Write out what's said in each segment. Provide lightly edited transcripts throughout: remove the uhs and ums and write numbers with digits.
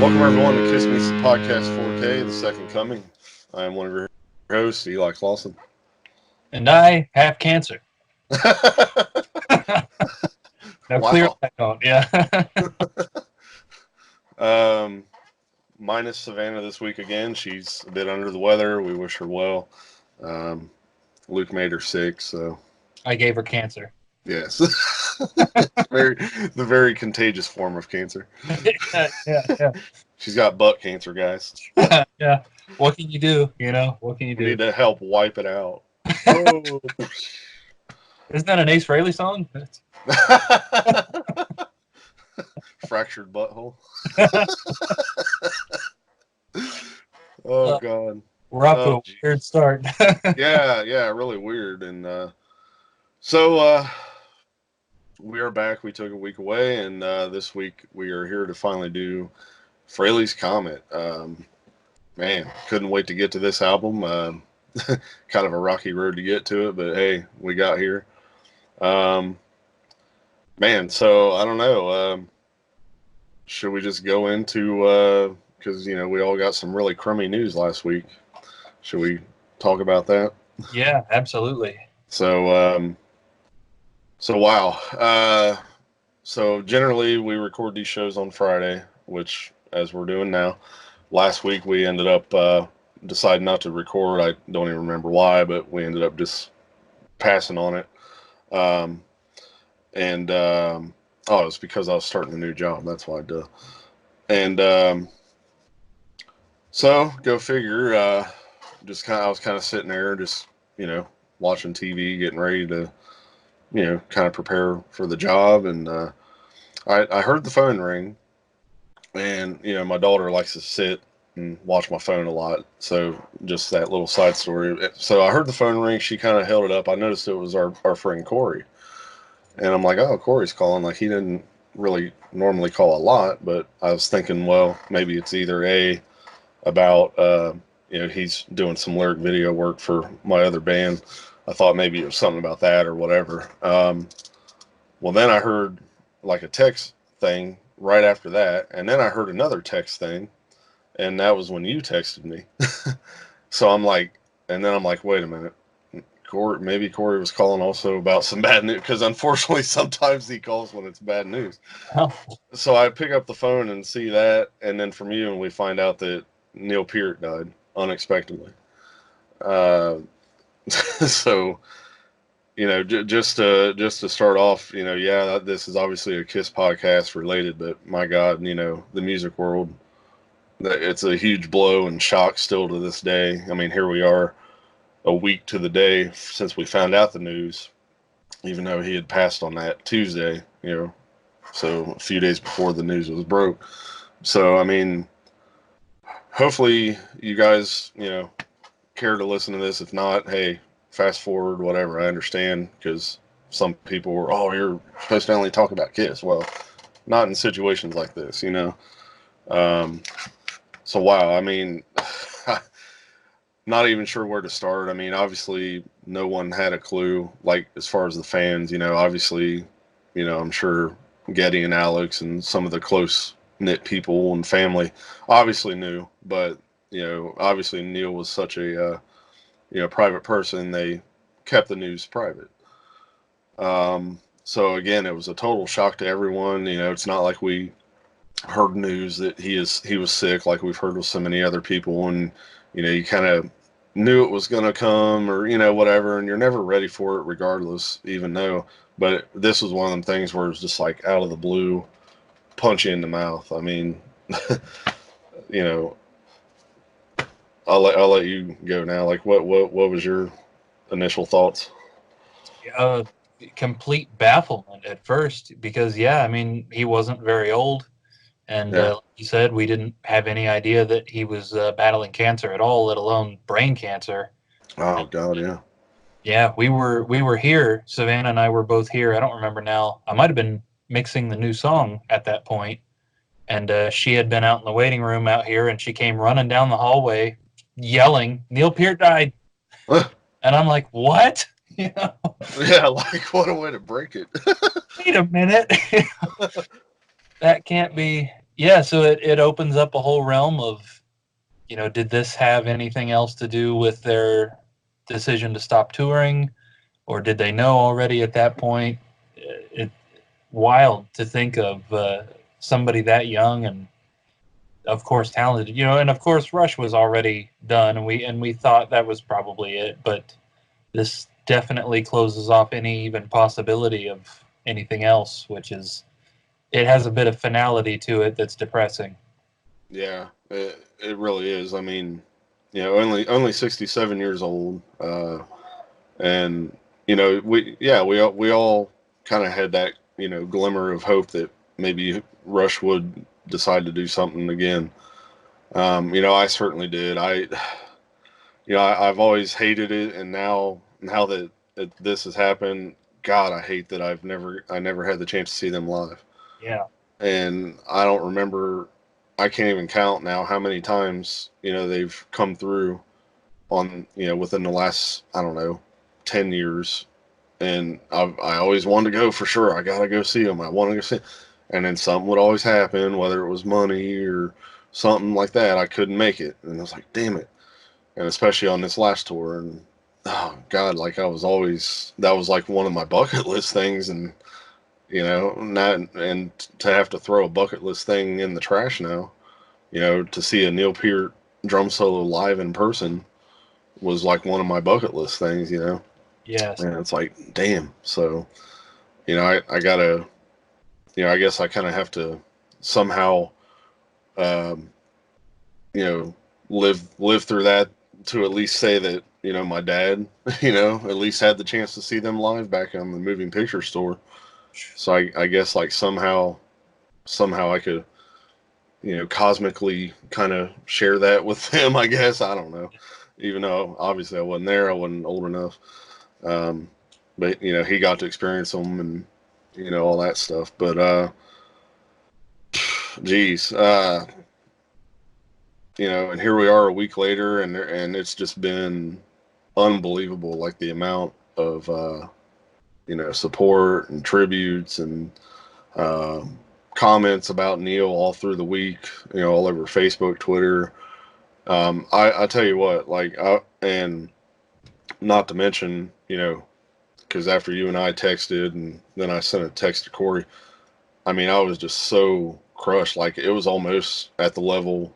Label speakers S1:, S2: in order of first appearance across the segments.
S1: Welcome everyone to Kiss Me Podcast 4K, the second coming. I am one of your hosts, Eli Clausen.
S2: And I have cancer. Now clear
S1: Wow.
S2: that out. Yeah.
S1: Minus Savannah this week again. She's a bit under the weather. We wish her well. Luke made her sick, so
S2: I gave her cancer.
S1: yes. The very contagious form of cancer.
S2: Yeah.
S1: She's got butt cancer, guys.
S2: Yeah. What can you do? What can you
S1: We
S2: do?
S1: need to help wipe it out. Oh.
S2: Isn't that an Ace Frehley song?
S1: Fractured butthole. Oh God.
S2: We're off to
S1: Oh
S2: a weird start.
S1: yeah, really weird. And so we are back. We took a week away, and this week we are here to finally do Frehley's Comet. Man, couldn't wait to get to this album. Kind of a rocky road to get to it, but hey, we got here. Man, so I don't know. Should we just go into because we all got some really crummy news last week. Should we talk about that?
S2: Yeah, absolutely.
S1: So wow. So generally we record these shows on Friday, which as we're doing now. Last week we ended up deciding not to record. I don't even remember why, but we ended up just passing on it. Oh, it's because I was starting a new job. That's why I did. And so go figure. I was kind of sitting there, just watching TV, getting ready to kind of prepare for the job, and I heard the phone ring, and my daughter likes to sit and watch my phone a lot. So just that little side story. So I heard the phone ring. She kind of held it up. I noticed it was our friend Corey, and I'm like, oh, Corey's calling. Like he didn't really normally call a lot, but I was thinking, well, maybe it's either about he's doing some lyric video work for my other band. I thought maybe it was something about that or whatever. Well, then I heard like a text thing right after that, and then I heard another text thing, and that was when you texted me. So I'm like, and then I'm like, wait a minute. Maybe Corey was calling also about some bad news, because unfortunately sometimes he calls when it's bad news.
S2: Oh.
S1: So I pick up the phone and see that, and then from you, and we find out that Neil Peart died unexpectedly. So just to start off, yeah, this is obviously a Kiss podcast related, but my God, the music world, it's a huge blow and shock still to this day. I mean, here we are, a week to the day since we found out the news, even though he had passed on that Tuesday, so a few days before the news was broke. So, I mean, hopefully you guys, care to listen to this. If not, hey, fast forward, whatever. I understand, because some people were, oh, you're supposed to only talk about Kiss. Well, not in situations like this, So, wow, I mean, not even sure where to start. I mean, obviously, no one had a clue, like, as far as the fans, obviously, I'm sure Getty and Alex and some of the close-knit people and family obviously knew, but, obviously Neil was such a, private person, they kept the news private. So, again, it was a total shock to everyone. It's not like we heard news that he was sick like we've heard with so many other people, and you kind of knew it was going to come, or whatever, and you're never ready for it regardless, even though. But this was one of them things where it's just like out of the blue, punch you in the mouth. I mean, you know I'll let you go now. Like what was your initial thoughts?
S2: uh, Complete bafflement at first because, yeah, I mean, he wasn't very old. And
S1: Yeah.
S2: like you said, we didn't have any idea that he was battling cancer at all, let alone brain cancer.
S1: Oh God, yeah.
S2: Yeah, we were here. Savannah and I were both here. I don't remember now. I might have been mixing the new song at that point, and she had been out in the waiting room out here, and she came running down the hallway, yelling, "Neil Peart died!" And I'm like, "What?" You know,
S1: Yeah, like what a way to break it.
S2: wait a minute, that can't be. yeah, so it opens up a whole realm of, did this have anything else to do with their decision to stop touring, or did they know already at that point? It wild to think of somebody that young and of course talented, and of course Rush was already done, and we thought that was probably it, but this definitely closes off any even possibility of anything else, which is it has a bit of finality to it that's depressing.
S1: Yeah, it really is. I mean, only 67 years old, and we all kind of had that glimmer of hope that maybe Rush would decide to do something again. I certainly did. I've always hated it, and now that this has happened, God, I hate that I never had the chance to see them live.
S2: Yeah.
S1: And I don't remember, I can't even count now how many times they've come through on within the last, I don't know, 10 years. And I always wanted to go for sure. I gotta go see them. I want to go see, and then something would always happen, whether it was money or something like that. I couldn't make it, and I was like, damn it. And especially on this last tour, and oh God, like I was always, that was like one of my bucket list things. And not, and to have to throw a bucket list thing in the trash now, to see a Neil Peart drum solo live in person was like one of my bucket list things.
S2: Yes.
S1: And it's like, damn. So, I gotta, I guess I kind of have to somehow, um, you know, live through that to at least say that, my dad, at least had the chance to see them live back on the moving picture store. So I guess like somehow I could, cosmically kind of share that with him. I guess I don't know, even though obviously I wasn't there, I wasn't old enough. Um, but he got to experience them and all that stuff. But geez, and here we are a week later, and it's just been unbelievable. Like the amount of support and tributes and um, comments about Neil all through the week. All over Facebook, Twitter. I tell you what, like, and not to mention, because after you and I texted, and then I sent a text to Corey. I mean, I was just so crushed. Like it was almost at the level,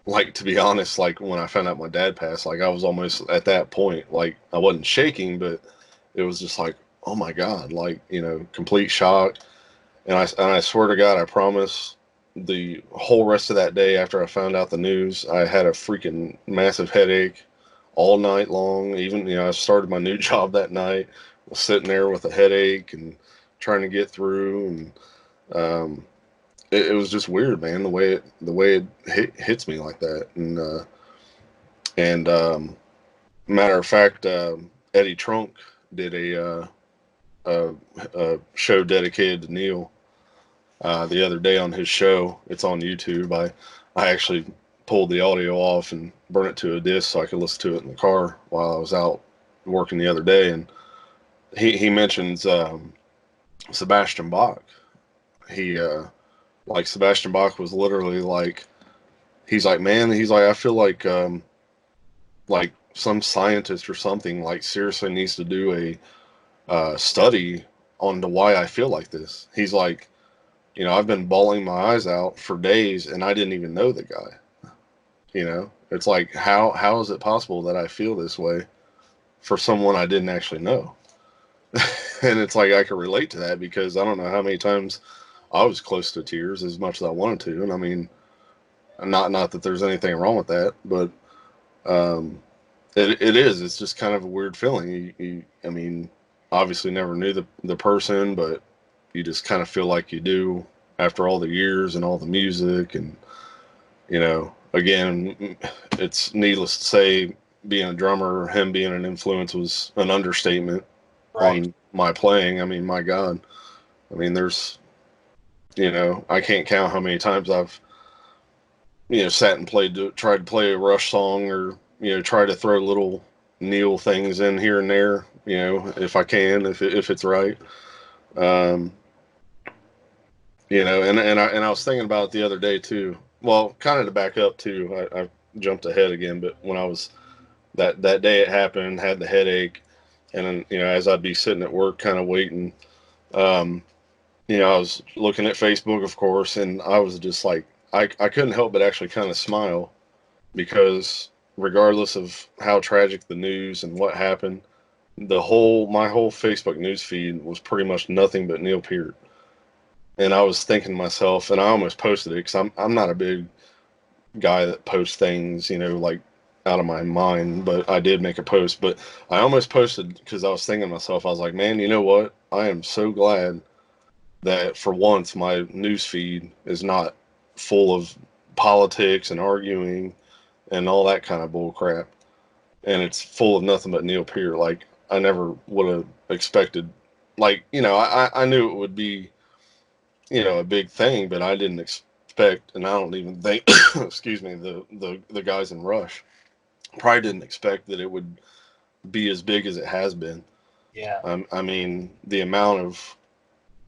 S1: like to be honest, like when I found out my dad passed, like I was almost at that point. Like I wasn't shaking, but it was just like, oh my God, like complete shock. And I swear to God, I promise. The whole rest of that day after I found out the news, I had a freaking massive headache all night long. Even I started my new job that night, was sitting there with a headache and trying to get through, and um, it was just weird, man. The way it hits me like that, and matter of fact, Eddie Trunk did a, a show dedicated to Neil the other day on his show. It's on YouTube. I actually pulled the audio off and burned it to a disc so I could listen to it in the car while I was out working the other day. And he mentions Sebastian Bach. He like Sebastian Bach was literally like, he's like, man, he's like, I feel like some scientist or something like seriously needs to do a study on to why I feel like this. He's like, I've been bawling my eyes out for days and I didn't even know the guy. It's like, how is it possible that I feel this way for someone I didn't actually know? And it's like I could relate to that because I don't know how many times I was close to tears as much as I wanted to. And I mean, not that there's anything wrong with that, but um, it is. It's just kind of a weird feeling. I mean, obviously never knew the person, but you just kind of feel like you do after all the years and all the music. And again, it's needless to say, being a drummer, him being an influence was an understatement
S2: Right.
S1: on my playing. I mean, my God. I mean, there's, I can't count how many times I've, sat and tried to play a Rush song, or, try to throw little Neil things in here and there, if I can, if it's right. Um, And I was thinking about it the other day too. Well, kind of to back up too, I jumped ahead again, but when I was that day it happened, had the headache, and then as I'd be sitting at work, kind of waiting, um, I was looking at Facebook, of course, and I was just like, I couldn't help but actually kind of smile because regardless of how tragic the news and what happened, my whole Facebook news feed was pretty much nothing but Neil Peart. And I was thinking to myself, and I almost posted it because I'm not a big guy that posts things, like out of my mind, but I did make a post. But I almost posted because I was thinking to myself, I was like, man, you know what? I am so glad that for once my news feed is not full of politics and arguing and all that kind of bull crap. And it's full of nothing but Neil Peart. Like I never would have expected. Like I knew it would be a big thing, but I didn't expect, and I don't even think, excuse me, the guys in Rush probably didn't expect that it would be as big as it has been.
S2: Yeah.
S1: I mean, the amount of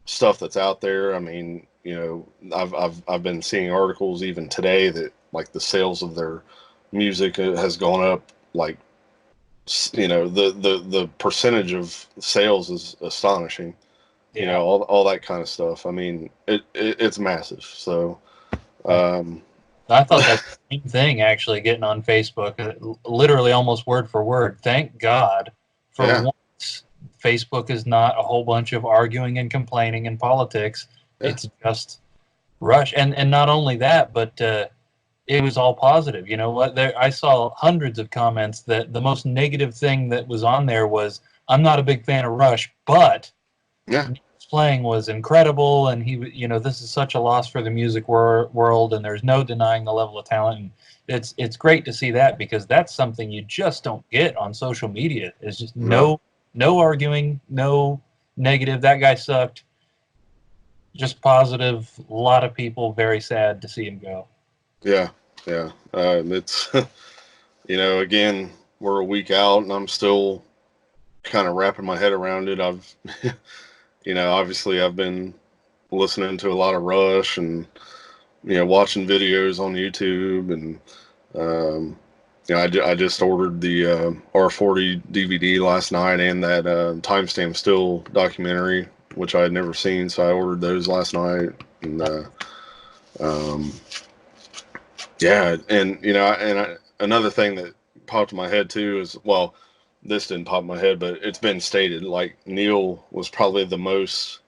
S1: stuff that's out there. I mean, I've been seeing articles even today that like the sales of their music has gone up. Like, the percentage of sales is astonishing.
S2: Yeah.
S1: All that kind of stuff. I mean, it's massive. So, um,
S2: I thought that same thing actually getting on Facebook, literally almost word for word. Thank God for
S1: yeah,
S2: once Facebook is not a whole bunch of arguing and complaining and politics.
S1: yeah,
S2: It's just Rush, and not only that, but it was all positive. You know what? I saw hundreds of comments that the most negative thing that was on there was, "I'm not a big fan of Rush, but."
S1: yeah,
S2: Nick's playing was incredible, and this is such a loss for the music world, and there's no denying the level of talent. And it's great to see that because that's something you just don't get on social media. It's just
S1: no,
S2: no arguing, no negative. That guy sucked. Just positive. A lot of people very sad to see him go.
S1: yeah, yeah. It's again, we're a week out, and I'm still kind of wrapping my head around it. I've, obviously I've been listening to a lot of Rush and watching videos on YouTube, and um, I just ordered the R40 DVD last night and that Timestamp Still documentary, which I had never seen, so I ordered those last night. And um, yeah, and another thing that popped in my head too is, well, this didn't pop in my head, but it's been stated like Neil was probably the most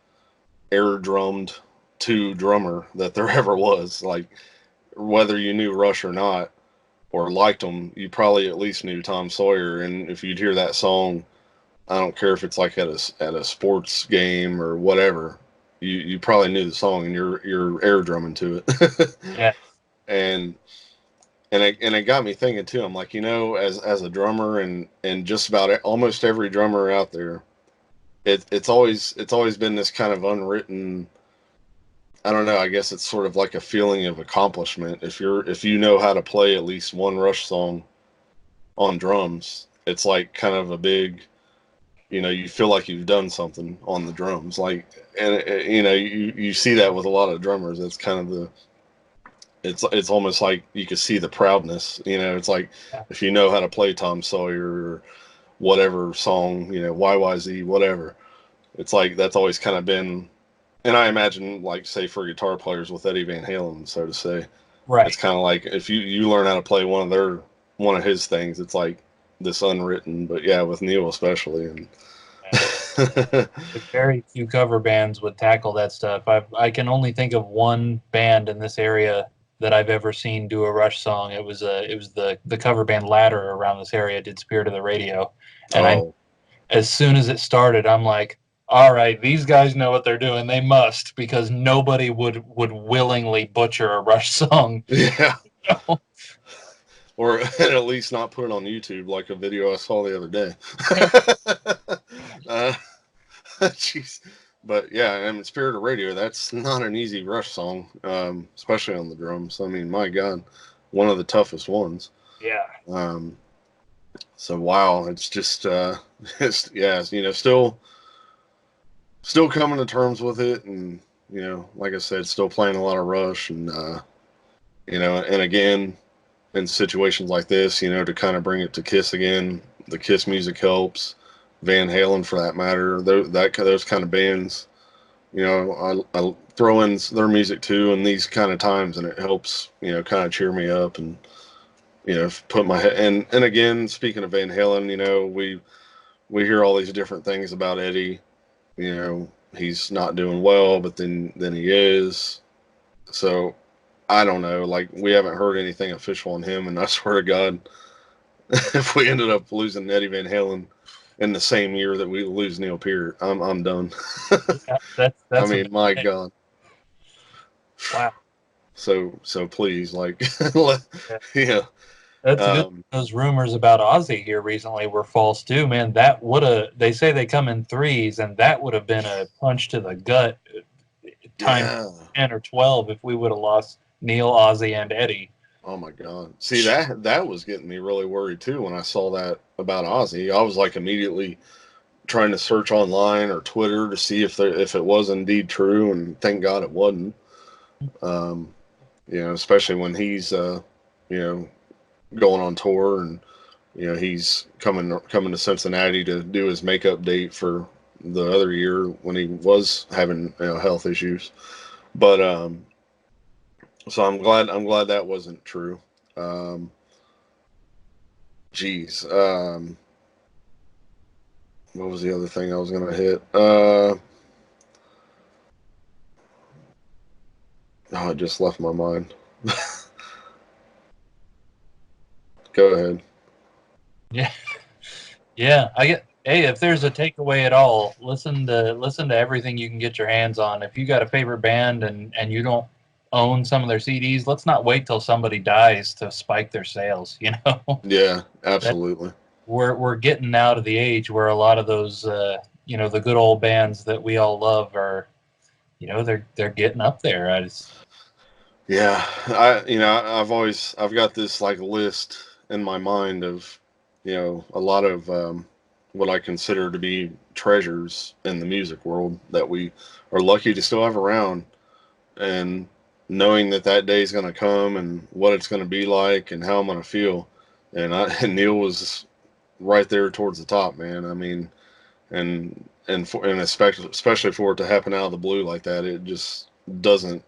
S1: air drummed to drummer that there ever was. Like whether you knew Rush or not or liked them, you probably at least knew Tom Sawyer. And if you'd hear that song, I don't care if it's like at a sports game or whatever, you probably knew the song and you're air drumming to it.
S2: Yeah.
S1: and and it got me thinking too. I'm like, as a drummer and just about almost every drummer out there, it's always been this kind of unwritten. I don't know. I guess it's sort of like a feeling of accomplishment. If you know how to play at least one Rush song on drums, it's like kind of a big. You feel like you've done something on the drums. Like, and you see that with a lot of drummers. It's kind of the. It's almost like you can see the proudness. It's like if you know how to play Tom Sawyer or whatever song, YYZ, whatever. It's like that's always kind of been, and I imagine like say for guitar players with Eddie Van Halen, so to say, it's
S2: Right.
S1: kind of like if you learn how to play one of his things, it's like this unwritten. But yeah, with Neil especially, and
S2: Very few cover bands would tackle that stuff. I can only think of one band in this area that I've ever seen do a Rush song. It was the cover band Ladder around this area did Spirit of the Radio, and I
S1: oh
S2: as soon as it started, I'm like, all right, these guys know what they're doing. They must because nobody would willingly butcher a Rush song.
S1: yeah, or at least not put it on YouTube like a video I saw the other day. uh, Jeez. But yeah, I mean, Spirit of Radio, that's not an easy Rush song, especially on the drums. I mean, my God, one of the toughest ones.
S2: Yeah.
S1: Um, so wow, it's just, it's, yeah, still coming to terms with it, and you know, like I said, still playing a lot of Rush, and you know, and again, in situations like this, you know, to kind of bring it to Kiss again, the Kiss music helps. Van Halen, for that matter, those kind of bands, you know, I throw in their music too in these kind of times, and it helps, you know, kind of cheer me up and, you know, put my head. And again, speaking of Van Halen, you know, we hear all these different things about Eddie. You know, he's not doing well, but then he is. So I don't know. Like, we haven't heard anything official on him, and I swear to God, if we ended up losing Eddie Van Halen in the same year that we lose Neil Peart, I'm done.
S2: Yeah,
S1: I
S2: that's a
S1: mean,
S2: big
S1: my
S2: thing.
S1: God.
S2: Wow.
S1: So please, like, let,
S2: Yeah.
S1: yeah,
S2: That's good.
S1: um,
S2: Those rumors about Ozzy here recently were false too, man. That would have, they say they come in threes, and that would have been a punch to the gut times
S1: yeah.
S2: 10 or 12 if we would have lost Neil, Ozzy, and Eddie.
S1: Oh my God. See, that was getting me really worried too when I saw that about Ozzy. I was like immediately trying to search online or Twitter to see if it was indeed true, and thank God it wasn't. Um, you know, especially when he's you know, going on tour, and you know, he's coming to Cincinnati to do his makeup date for the other year when he was having, you know, health issues. But so I'm glad that wasn't true. Um, geez, what was the other thing I was gonna hit? Oh, it just left my mind. Go ahead.
S2: Yeah. Yeah, I get. Hey, if there's a takeaway at all, listen to everything you can get your hands on. If you got a favorite band and you don't own some of their CDs, let's not wait till somebody dies to spike their sales. You know,
S1: Yeah,
S2: that
S1: absolutely.
S2: we're getting now to the age where a lot of those, the good old bands that we all love are, they're getting up there. I just,
S1: Yeah, I've got this like list in my mind of, you know, a lot of what I consider to be treasures in the music world that we are lucky to still have around, and knowing that that day is going to come and what it's going to be like and how I'm going to feel, and Neil was right there towards the top, man. I mean, and especially for it to happen out of the blue like that, it just doesn't,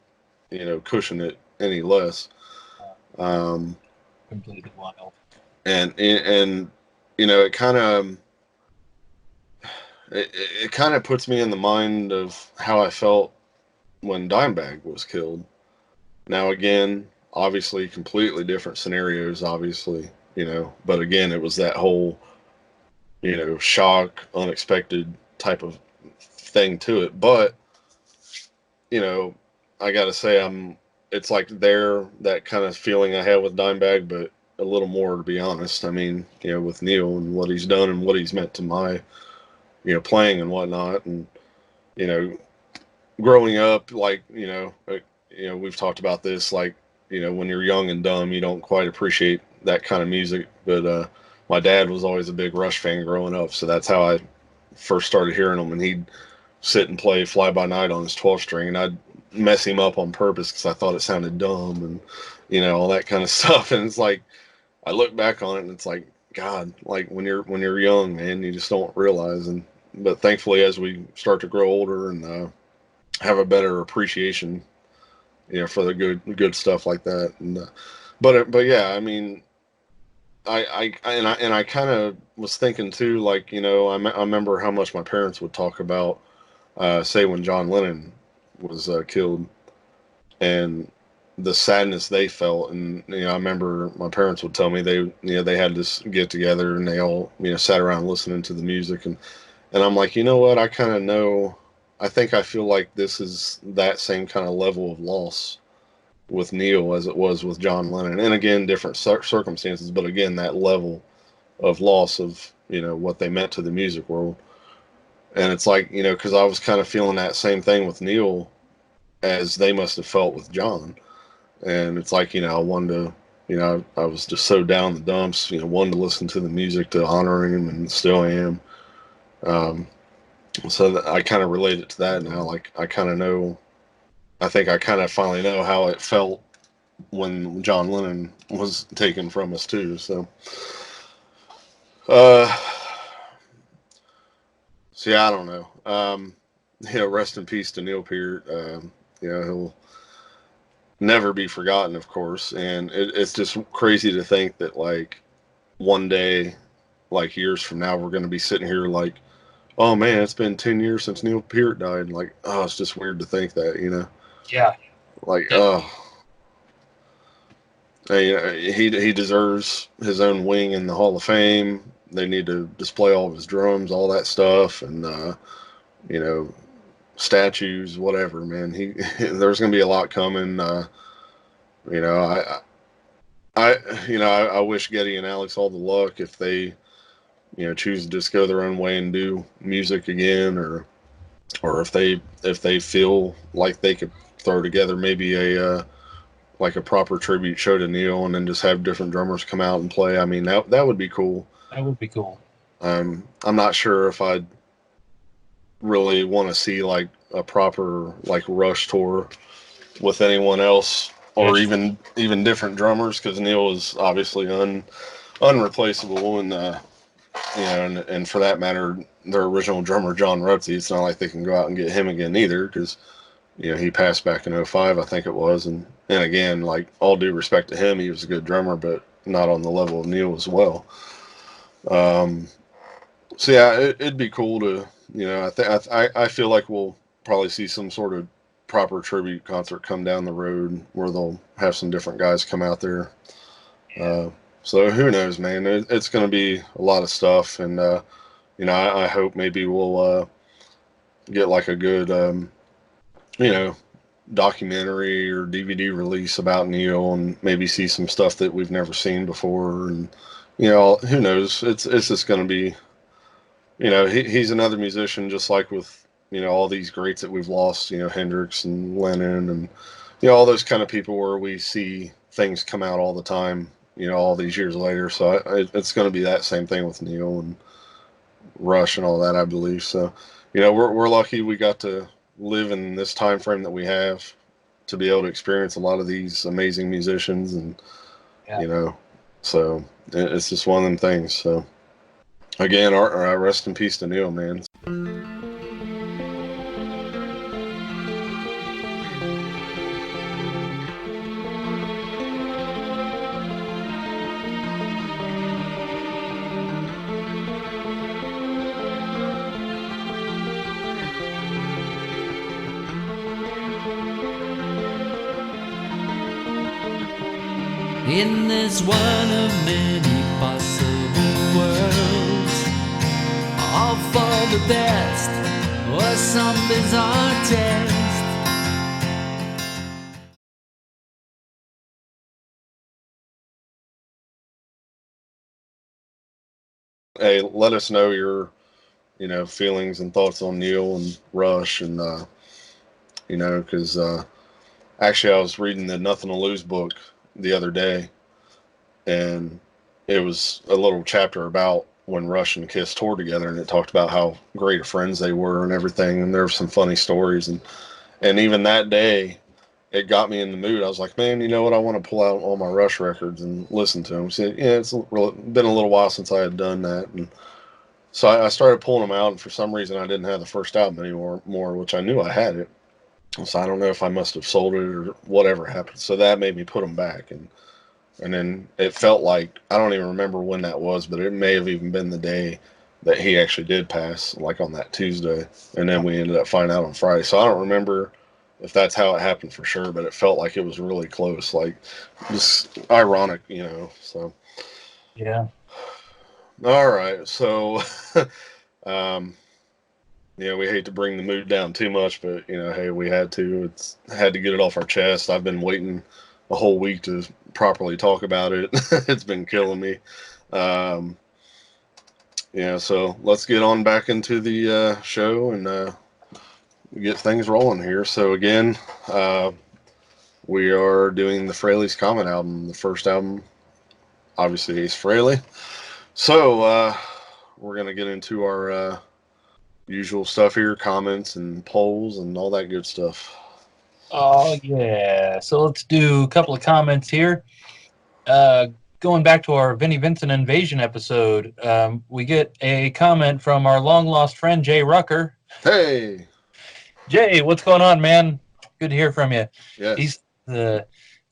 S1: you know, cushion it any less. Um,
S2: completely wild.
S1: and you know, it kind of puts me in the mind of how I felt when Dimebag was killed. Now again, obviously completely different scenarios, obviously, you know, but again, it was that whole, you know, shock, unexpected type of thing to it. But you know, I gotta say, it's like that kind of feeling I had with Dimebag, but a little more, to be honest. I mean, you know, with Neil and what he's done and what he's meant to my, you know, playing and whatnot, and you know, growing up, like, you know, we've talked about this, like, you know, when you're young and dumb, you don't quite appreciate that kind of music. But my dad was always a big Rush fan growing up, so that's how I first started hearing them, and he'd sit and play Fly By Night on his 12 string, and I'd mess him up on purpose because I thought it sounded dumb, and you know, all that kind of stuff. And it's like I look back on it, and it's like, God, like when you're young, man, you just don't realize. And but thankfully, as we start to grow older and have a better appreciation, you know, for the good stuff like that. And but yeah, I mean, I kind of was thinking too, like, you know, I remember how much my parents would talk about, say when John Lennon was killed, and the sadness they felt. And you know, I remember my parents would tell me they had this get together and they all, you know, sat around listening to the music, and I'm like, you know what, I kind of know. I think I feel like this is that same kind of level of loss with Neil as it was with John Lennon, and again, different circumstances, but again, that level of loss of, you know, what they meant to the music world. And it's like, you know, because I was kind of feeling that same thing with Neil as they must have felt with John. And it's like, you know, I wanted to, you know, I was just so down the dumps, you know, wanted to listen to the music to honor him, and still am. Um, so I kind of relate it to that now. Like, I kind of know, I think I kind of finally know how it felt when John Lennon was taken from us too. So, uh, see, I don't know. Rest in peace to Neil Peart. He'll never be forgotten, of course, and it's just crazy to think that like one day, like years from now, we're going to be sitting here like, oh man, it's been 10 years since Neil Peart died. Like, oh, it's just weird to think that.
S2: Yeah,
S1: Like,
S2: it,
S1: he deserves his own wing in the Hall of Fame. They need to display all of his drums, all that stuff, and you know, statues, whatever. Man, he there's going to be a lot coming. You know, I wish Getty and Alex all the luck if they choose to just go their own way and do music again, or if they feel like they could throw together maybe a like a proper tribute show to Neil, and then just have different drummers come out and play. I mean, that would be cool.
S2: that would be cool.
S1: I'm not sure if I'd really want to see like a proper like Rush tour with anyone else, or
S2: Yes.
S1: even different drummers, because Neil is obviously unreplaceable, and and for that matter, their original drummer John Rutsey. It's not like they can go out and get him again either, because he passed back in '05, I think it was, and again, like all due respect to him, he was a good drummer, but not on the level of Neil as well. Um, so yeah, it'd be cool to I feel like we'll probably see some sort of proper tribute concert come down the road where they'll have some different guys come out there.
S2: Yeah.
S1: Uh, so who knows, man? It's going to be a lot of stuff, and I hope maybe we'll get like a good you know documentary or DVD release about Neil, and maybe see some stuff that we've never seen before, and who knows? It's just going to be he's another musician, just like with all these greats that we've lost, Hendrix and Lennon, and all those kind of people where we see things come out all the time, all these years later. So it's going to be that same thing with Neil and Rush and all that, I believe. So we're lucky we got to live in this time frame that we have to be able to experience a lot of these amazing musicians, and
S2: Yeah.
S1: you know so it's just one of them things. So again, our rest in peace to Neil, man.
S3: In this one of many possible worlds, all for the best or some bizarre test.
S1: Hey, let us know your feelings and thoughts on Neil and Rush, and because actually I was reading the Nothing to Lose book the other day, and it was a little chapter about when Rush and Kiss toured together, and it talked about how great of friends they were and everything, and there were some funny stories, and even that day it got me in the mood. I was like, man, you know what? I want to pull out all my Rush records and listen to them. So, yeah, it's been a little while since I had done that, and so I started pulling them out, and for some reason I didn't have the first album anymore, which I knew I had it. So I don't know if I must have sold it or whatever happened. So that made me put them back, and then it felt like I don't even remember when that was, but it may have even been the day that he actually did pass, like on that Tuesday, and then we ended up finding out on Friday. So I don't remember if that's how it happened for sure, but it felt like it was really close, like just ironic, So
S2: Yeah.
S1: all right, so um, we hate to bring the mood down too much, but hey, we had to. It's had to get it off our chest. I've been waiting a whole week to properly talk about it. It's been killing me. Um, so let's get on back into the show and get things rolling here. So again, uh, we are doing the Frehley's Comet album, the first album. Obviously, Ace Frehley. So we're gonna get into our usual stuff here, comments and polls and all that good stuff.
S2: Oh, yeah. So let's do a couple of comments here. Going back to our Vinnie Vincent Invasion episode, we get a comment from our long-lost friend, Jay Rucker.
S1: Hey.
S2: Jay, what's going on, man? Good to hear from you.
S1: Yes.
S2: He's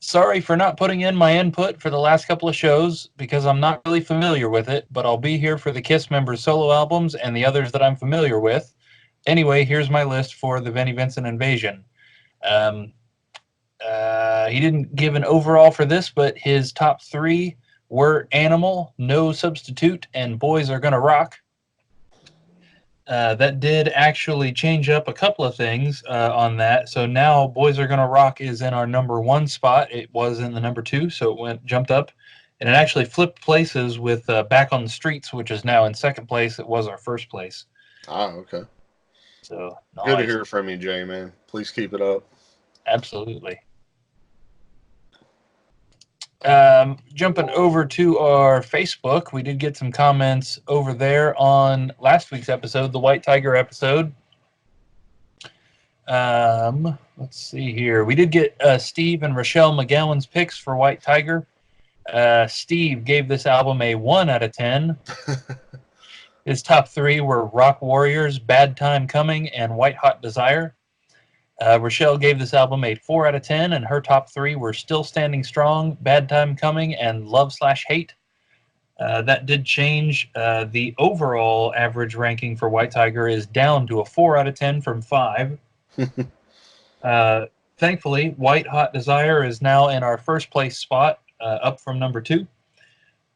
S2: sorry for not putting in my input for the last couple of shows because I'm not really familiar with it, but I'll be here for the Kiss members' solo albums and the others that I'm familiar with. Anyway, here's my list for the Vinnie Vincent Invasion. Um, he didn't give an overall for this, but his top three were Animal, No Substitute, and Boys Are Gonna Rock. That did actually change up a couple of things on that. So now Boys Are Gonna Rock is in our number one spot. It was in the number two, so it jumped up. And it actually flipped places with Back on the Streets, which is now in second place. It was our first place.
S1: Ah, okay.
S2: So
S1: Good to
S2: nice.
S1: hear from you, Jay, man. Please keep it up.
S2: Absolutely. Jumping over to our Facebook, we did get some comments over there on last week's episode, the White Tiger episode. Let's see here. We did get Steve and Rochelle McGowan's picks for White Tiger. Steve gave this album a 1 out of 10. His top three were Rock Warriors, Bad Time Coming, and White Hot Desire. Rochelle gave this album a 4 out of 10, and her top three were Still Standing Strong, Bad Time Coming, and Love/Hate. That did change. The overall average ranking for White Tiger is down to a 4 out of 10 from 5. Thankfully, White Hot Desire is now in our first place spot, up from number 2.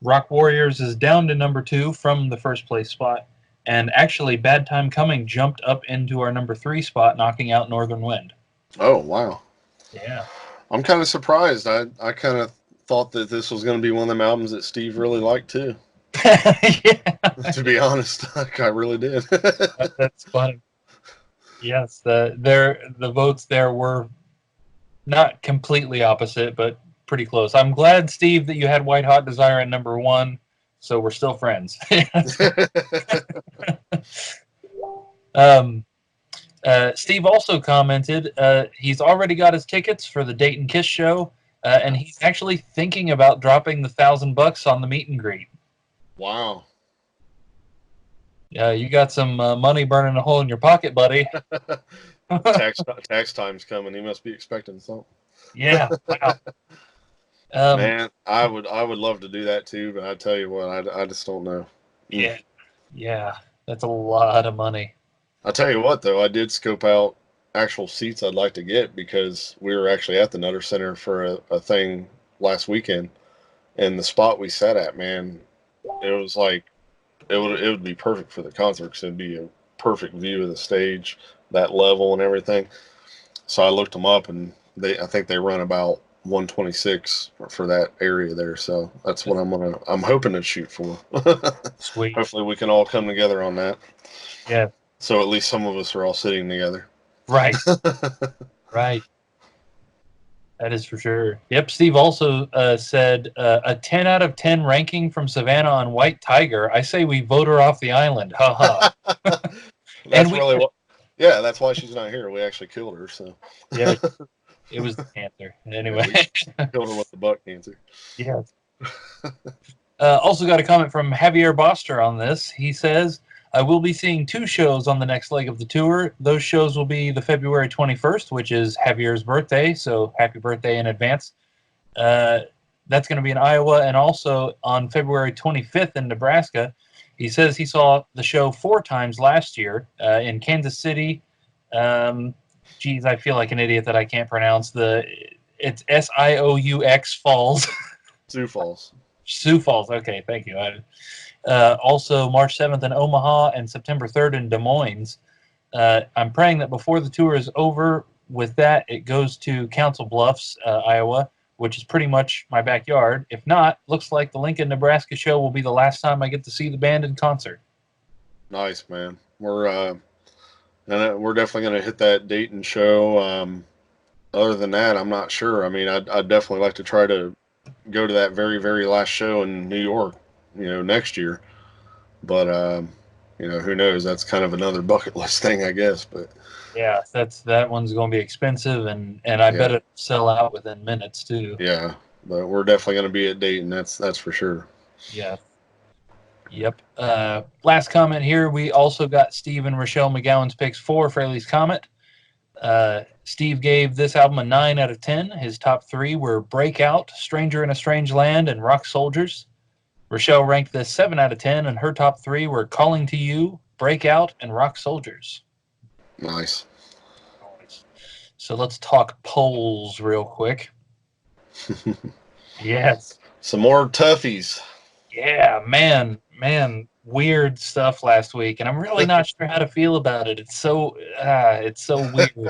S2: Rock Warriors is down to number 2 from the first place spot. And actually, Bad Time Coming jumped up into our number 3 spot, knocking out Northern Wind.
S1: Oh, wow.
S2: Yeah.
S1: I'm kind of surprised. I kind of thought that this was going to be one of them albums that Steve really liked, too.
S2: Yeah.
S1: To be honest, I really did.
S2: That's funny. Yes, the votes there were not completely opposite, but pretty close. I'm glad, Steve, that you had White Hot Desire at number 1, so we're still friends. Steve also commented he's already got his tickets for the Dayton Kiss show, and he's actually thinking about dropping the $1,000 on the meet and greet.
S1: Wow.
S2: Yeah, you got some money burning a hole in your pocket, buddy.
S1: Tax time's coming. He must be expecting something.
S2: Yeah. Wow.
S1: Man, I would love to do that too, but I tell you what, I just don't know.
S2: Yeah, that's a lot of money.
S1: I tell you what, though, I did scope out actual seats I'd like to get because we were actually at the Nutter Center for a thing last weekend, and the spot we sat at, man, it was like it would be perfect for the concert because it'd be a perfect view of the stage, that level and everything. So I looked them up, and I think they run about 126 for that area there. So that's what I'm hoping to shoot for.
S2: Sweet.
S1: Hopefully we can all come together on that.
S2: Yeah.
S1: So at least some of us are all sitting together.
S2: Right. Right. That is for sure. Yep. Steve also said a 10 out of 10 ranking from Savannah on White Tiger. I say we vote her off the island. Ha ha.
S1: That's really what. Yeah, that's why she's not here. We actually killed her. So.
S2: Yeah. It was the cancer. Anyway.
S1: Killed her with the butt cancer.
S2: Yeah. Also got a comment from Javier Boster on this. He says, I will be seeing 2 shows on the next leg of the tour. Those shows will be the February 21st, which is Javier's birthday, so happy birthday in advance. That's going to be in Iowa, and also on February 25th in Nebraska. He says he saw the show 4 times last year in Kansas City. Geez, I feel like an idiot that I can't pronounce. It's Sioux Falls.
S1: Sioux Falls.
S2: Sioux Falls. Okay, thank you. Also, March 7th in Omaha and September 3rd in Des Moines. I'm praying that before the tour is over with that, it goes to Council Bluffs, Iowa, which is pretty much my backyard. If not, looks like the Lincoln, Nebraska show will be the last time I get to see the band in concert.
S1: Nice, man. We're definitely going to hit that Dayton show. Other than that, I'm not sure. I mean, I'd definitely like to try to go to that very, very last show in New York, next year. But, who knows? That's kind of another bucket list thing, I guess. But
S2: Yeah, that one's going to be expensive, and I bet
S1: yeah,
S2: it'll sell out within minutes too.
S1: yeah. But we're definitely going to be at Dayton. That's for sure.
S2: Yeah. Yep. Last comment here. We also got Steve and Rochelle McGowan's picks for Frehley's Comet. Steve gave this album a 9 out of 10. His top 3 were Breakout, Stranger in a Strange Land, and Rock Soldiers. Rochelle ranked this 7 out of 10, and her top 3 were Calling to You, Breakout, and Rock Soldiers.
S1: Nice.
S2: So let's talk polls real quick. Yes.
S1: Some more toughies.
S2: Yeah, man, weird stuff last week, and I'm really not sure how to feel about it. It's so weird.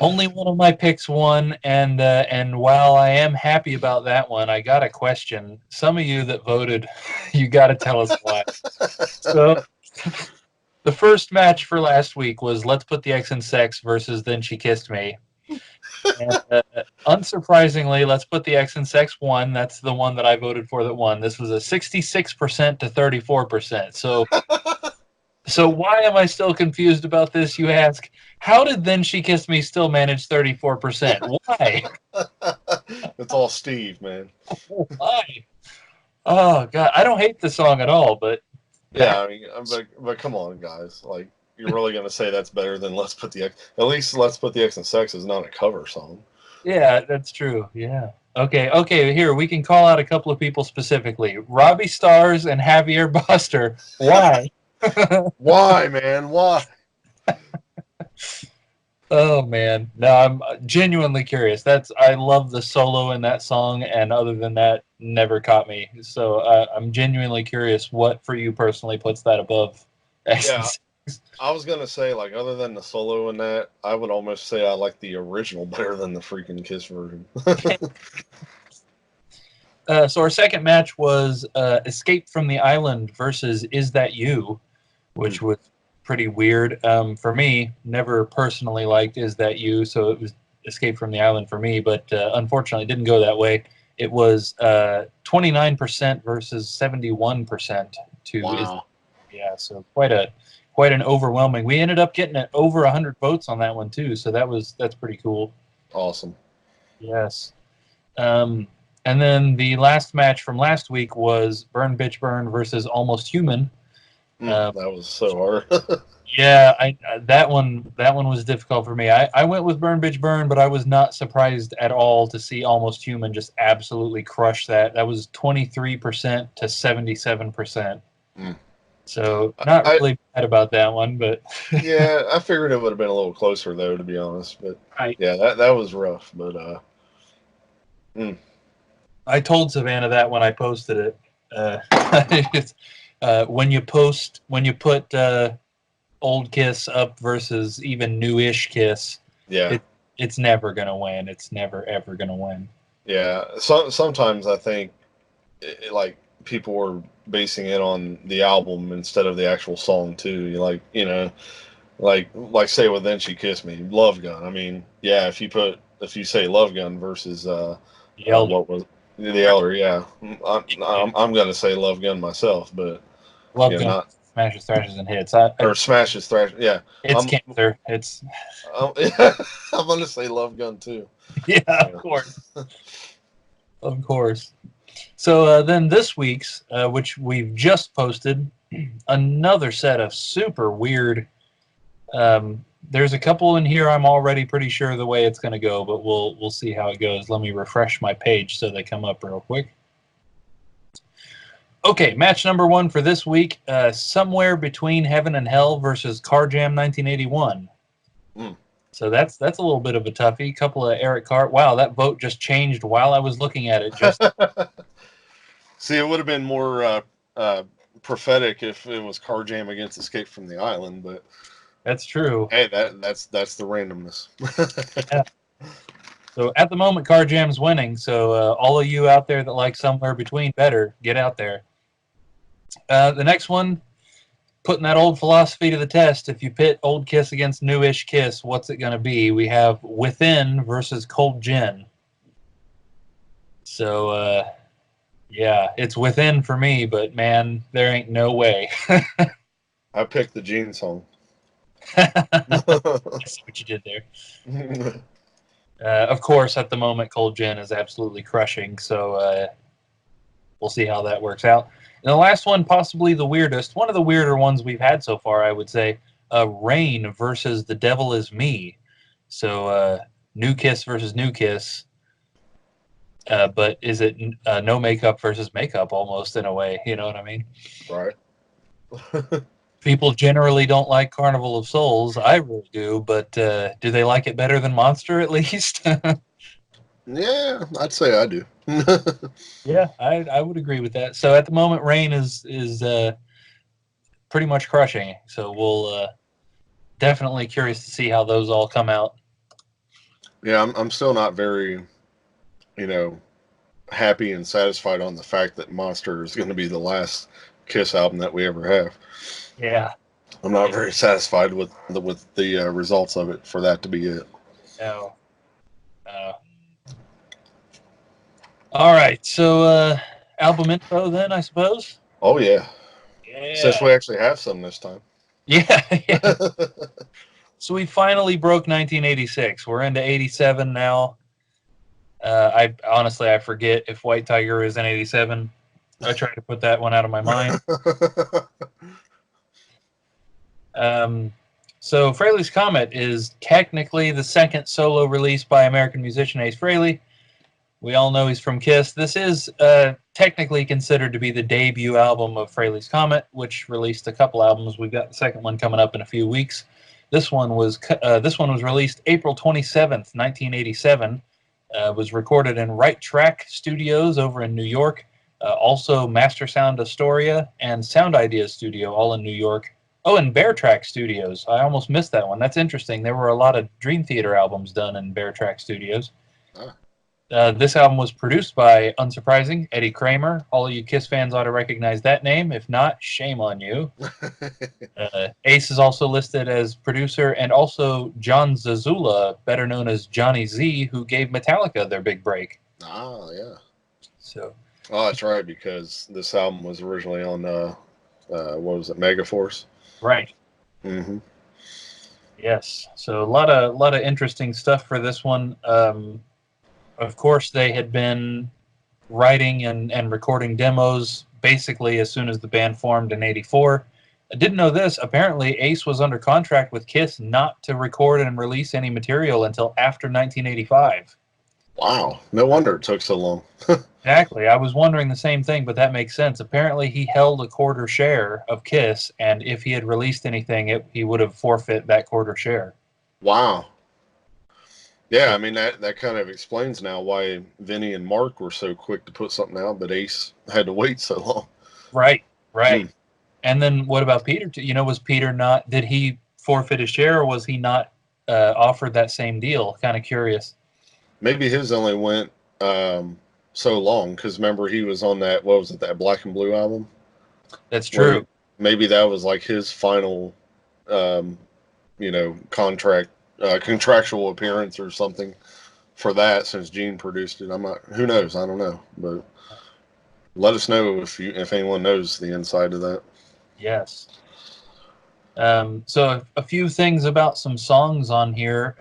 S2: Only one of my picks won, and while I am happy about that one, I got a question. Some of you that voted, you got to tell us why. So, the first match for last week was Let's Put the X in Sex versus Then She Kissed Me. And unsurprisingly, Let's Put the X in Sex won. That's the one that I voted for that won. This was a 66% to 34%. So why am I still confused about this, you ask? How did Then She Kissed Me still manage 34%? Why?
S1: It's all Steve, man.
S2: Why? Oh, God. I don't hate the song at all, but...
S1: Yeah, I mean, but come on, guys. Like, you're really going to say that's better than Let's Put the X... At least Let's Put the X in Sex is not a cover song.
S2: Yeah, that's true. Yeah. Okay, here, we can call out a couple of people specifically. Robbie Stars and Javier Buster. Why?
S1: Why, man? Why?
S2: Oh man, no, I'm genuinely curious. I love the solo in that song, and other than that, never caught me. So I'm genuinely curious what for you personally puts that above
S1: Yeah,
S2: X.
S1: I was going to say, like, other than the solo in that, I would almost say I like the original better than the freaking Kiss version.
S2: So our second match was Escape from the Island versus Is That You, which was pretty weird. For me, never personally liked Is That You, so it was Escape from the Island for me, but unfortunately it didn't go that way. It was 29% versus 71% to
S1: Wow.
S2: yeah, so quite an overwhelming. We ended up getting it over 100 votes on that one too, so that's pretty cool.
S1: Awesome.
S2: Yes. And then the last match from last week was Burn Bitch Burn versus Almost Human.
S1: That was so hard.
S2: Yeah, that one was difficult for me. I went with Burn Bitch Burn, but I was not surprised at all to see Almost Human just absolutely crush that. That was 23% to 77%. So not really bad about that one, but
S1: yeah, I figured it would have been a little closer though, to be honest. But yeah, that was rough. But
S2: I told Savannah that when I posted it. When you put old Kiss up versus even newish Kiss,
S1: yeah,
S2: it's never gonna win. It's never ever gonna win.
S1: yeah. Sometimes I think like people were basing it on the album instead of the actual song too. Like say with Then She Kissed Me, Love Gun. I mean, yeah, if you say Love Gun versus what was the Elder, yeah, I'm gonna say Love Gun myself, but
S2: Love
S1: yeah,
S2: Gun
S1: not
S2: smashes, thrashes, and hits.
S1: or Smashes Thrash. Yeah,
S2: It's cancer. It's
S1: I'm gonna say Love Gun too.
S2: yeah, of course, of course. So then this week's, which we've just posted, another set of super weird. There's a couple in here I'm already pretty sure the way it's going to go, but we'll see how it goes. Let me refresh my page so they come up real quick. Okay, match number 1 for this week, Somewhere Between Heaven and Hell versus Car Jam 1981. So that's a little bit of a toughie. Couple of Eric Carr. Wow, that vote just changed while I was looking at it. Just
S1: see, it would have been more prophetic if it was Car Jam against Escape from the Island, but
S2: that's true.
S1: Hey, that's the randomness.
S2: Yeah. So at the moment, Car Jam's winning. So all of you out there that like Somewhere Between, better get out there. The next one, putting that old philosophy to the test. If you pit old Kiss against newish Kiss, what's it going to be? We have Within versus Cold Gin. So, yeah, it's Within for me, but man, there ain't no way.
S1: I picked the Gene song.
S2: I see what you did there. Of course, at the moment, Cold Gin is absolutely crushing, so we'll see how that works out. And the last one, possibly the weirdest, one of the weirder ones we've had so far, I would say, Rain versus The Devil Is Me. So New Kiss versus New Kiss, but is it no makeup versus makeup almost in a way? You know what I mean?
S1: Right.
S2: People generally don't like Carnival of Souls. I really do, but do they like it better than Monster at least?
S1: Yeah, I'd say I do.
S2: Yeah, I would agree with that. So at the moment, Rain is pretty much crushing. So we'll definitely curious to see how those all come out.
S1: Yeah, I'm still not very, you know, happy and satisfied on the fact that Monster is going to be the last Kiss album that we ever have.
S2: Yeah.
S1: I'm not
S2: Yeah.
S1: very satisfied with the results of it for that to be it.
S2: No. All right. So album info then, I suppose.
S1: Oh yeah, since
S2: Yeah.
S1: we actually have some this time.
S2: Yeah. Yeah. So we finally broke 1986. We're into 87 now. I honestly I forget if White Tiger is in 87. I try to put that one out of my mind. So Frehley's Comet is technically the second solo release by American musician Ace Frehley. We all know he's from Kiss. This is technically considered to be the debut album of Frehley's Comet, which released a couple albums. We've got the second one coming up in a few weeks. This one was released April 27th, 1987. Was recorded in Right Track Studios over in New York. Also Master Sound Astoria and Sound Ideas Studio, all in New York. Oh, and Bear Track Studios. I almost missed that one. That's interesting. There were a lot of Dream Theater albums done in Bear Track Studios.
S1: Ah.
S2: This album was produced by, unsurprising, Eddie Kramer. All of you Kiss fans ought to recognize that name. If not, shame on you. Ace is also listed as producer, and also John Zazula, better known as Johnny Z, who gave Metallica their big break.
S1: Ah, yeah.
S2: So,
S1: Oh, that's right, because this album was originally on what was it, Megaforce?
S2: right.
S1: Mm-hmm.
S2: Yes. So a lot of interesting stuff for this one. Of course, they had been writing and recording demos basically as soon as the band formed in '84. I didn't know this. Apparently, Ace was under contract with Kiss not to record and release any material until after 1985.
S1: Wow, no wonder it took so long.
S2: Exactly. I was wondering the same thing, but that makes sense. Apparently, he held a quarter share of Kiss, and if he had released anything, he would have forfeit that quarter share.
S1: Wow. Yeah, I mean that kind of explains now why Vinny and Mark were so quick to put something out, but Ace had to wait so long.
S2: Right, right. And then what about Peter? Was Peter not? Did he forfeit his share, or was he not offered that same deal? Kind of curious.
S1: Maybe his only went so long because remember he was on that, what was it, that Black and Blue album?
S2: That's true.
S1: Maybe that was like his final, contract contractual appearance or something for that, since Gene produced it. I'm not. Who knows? I don't know. But let us know if anyone knows the inside of that.
S2: Yes. So a few things about some songs on here.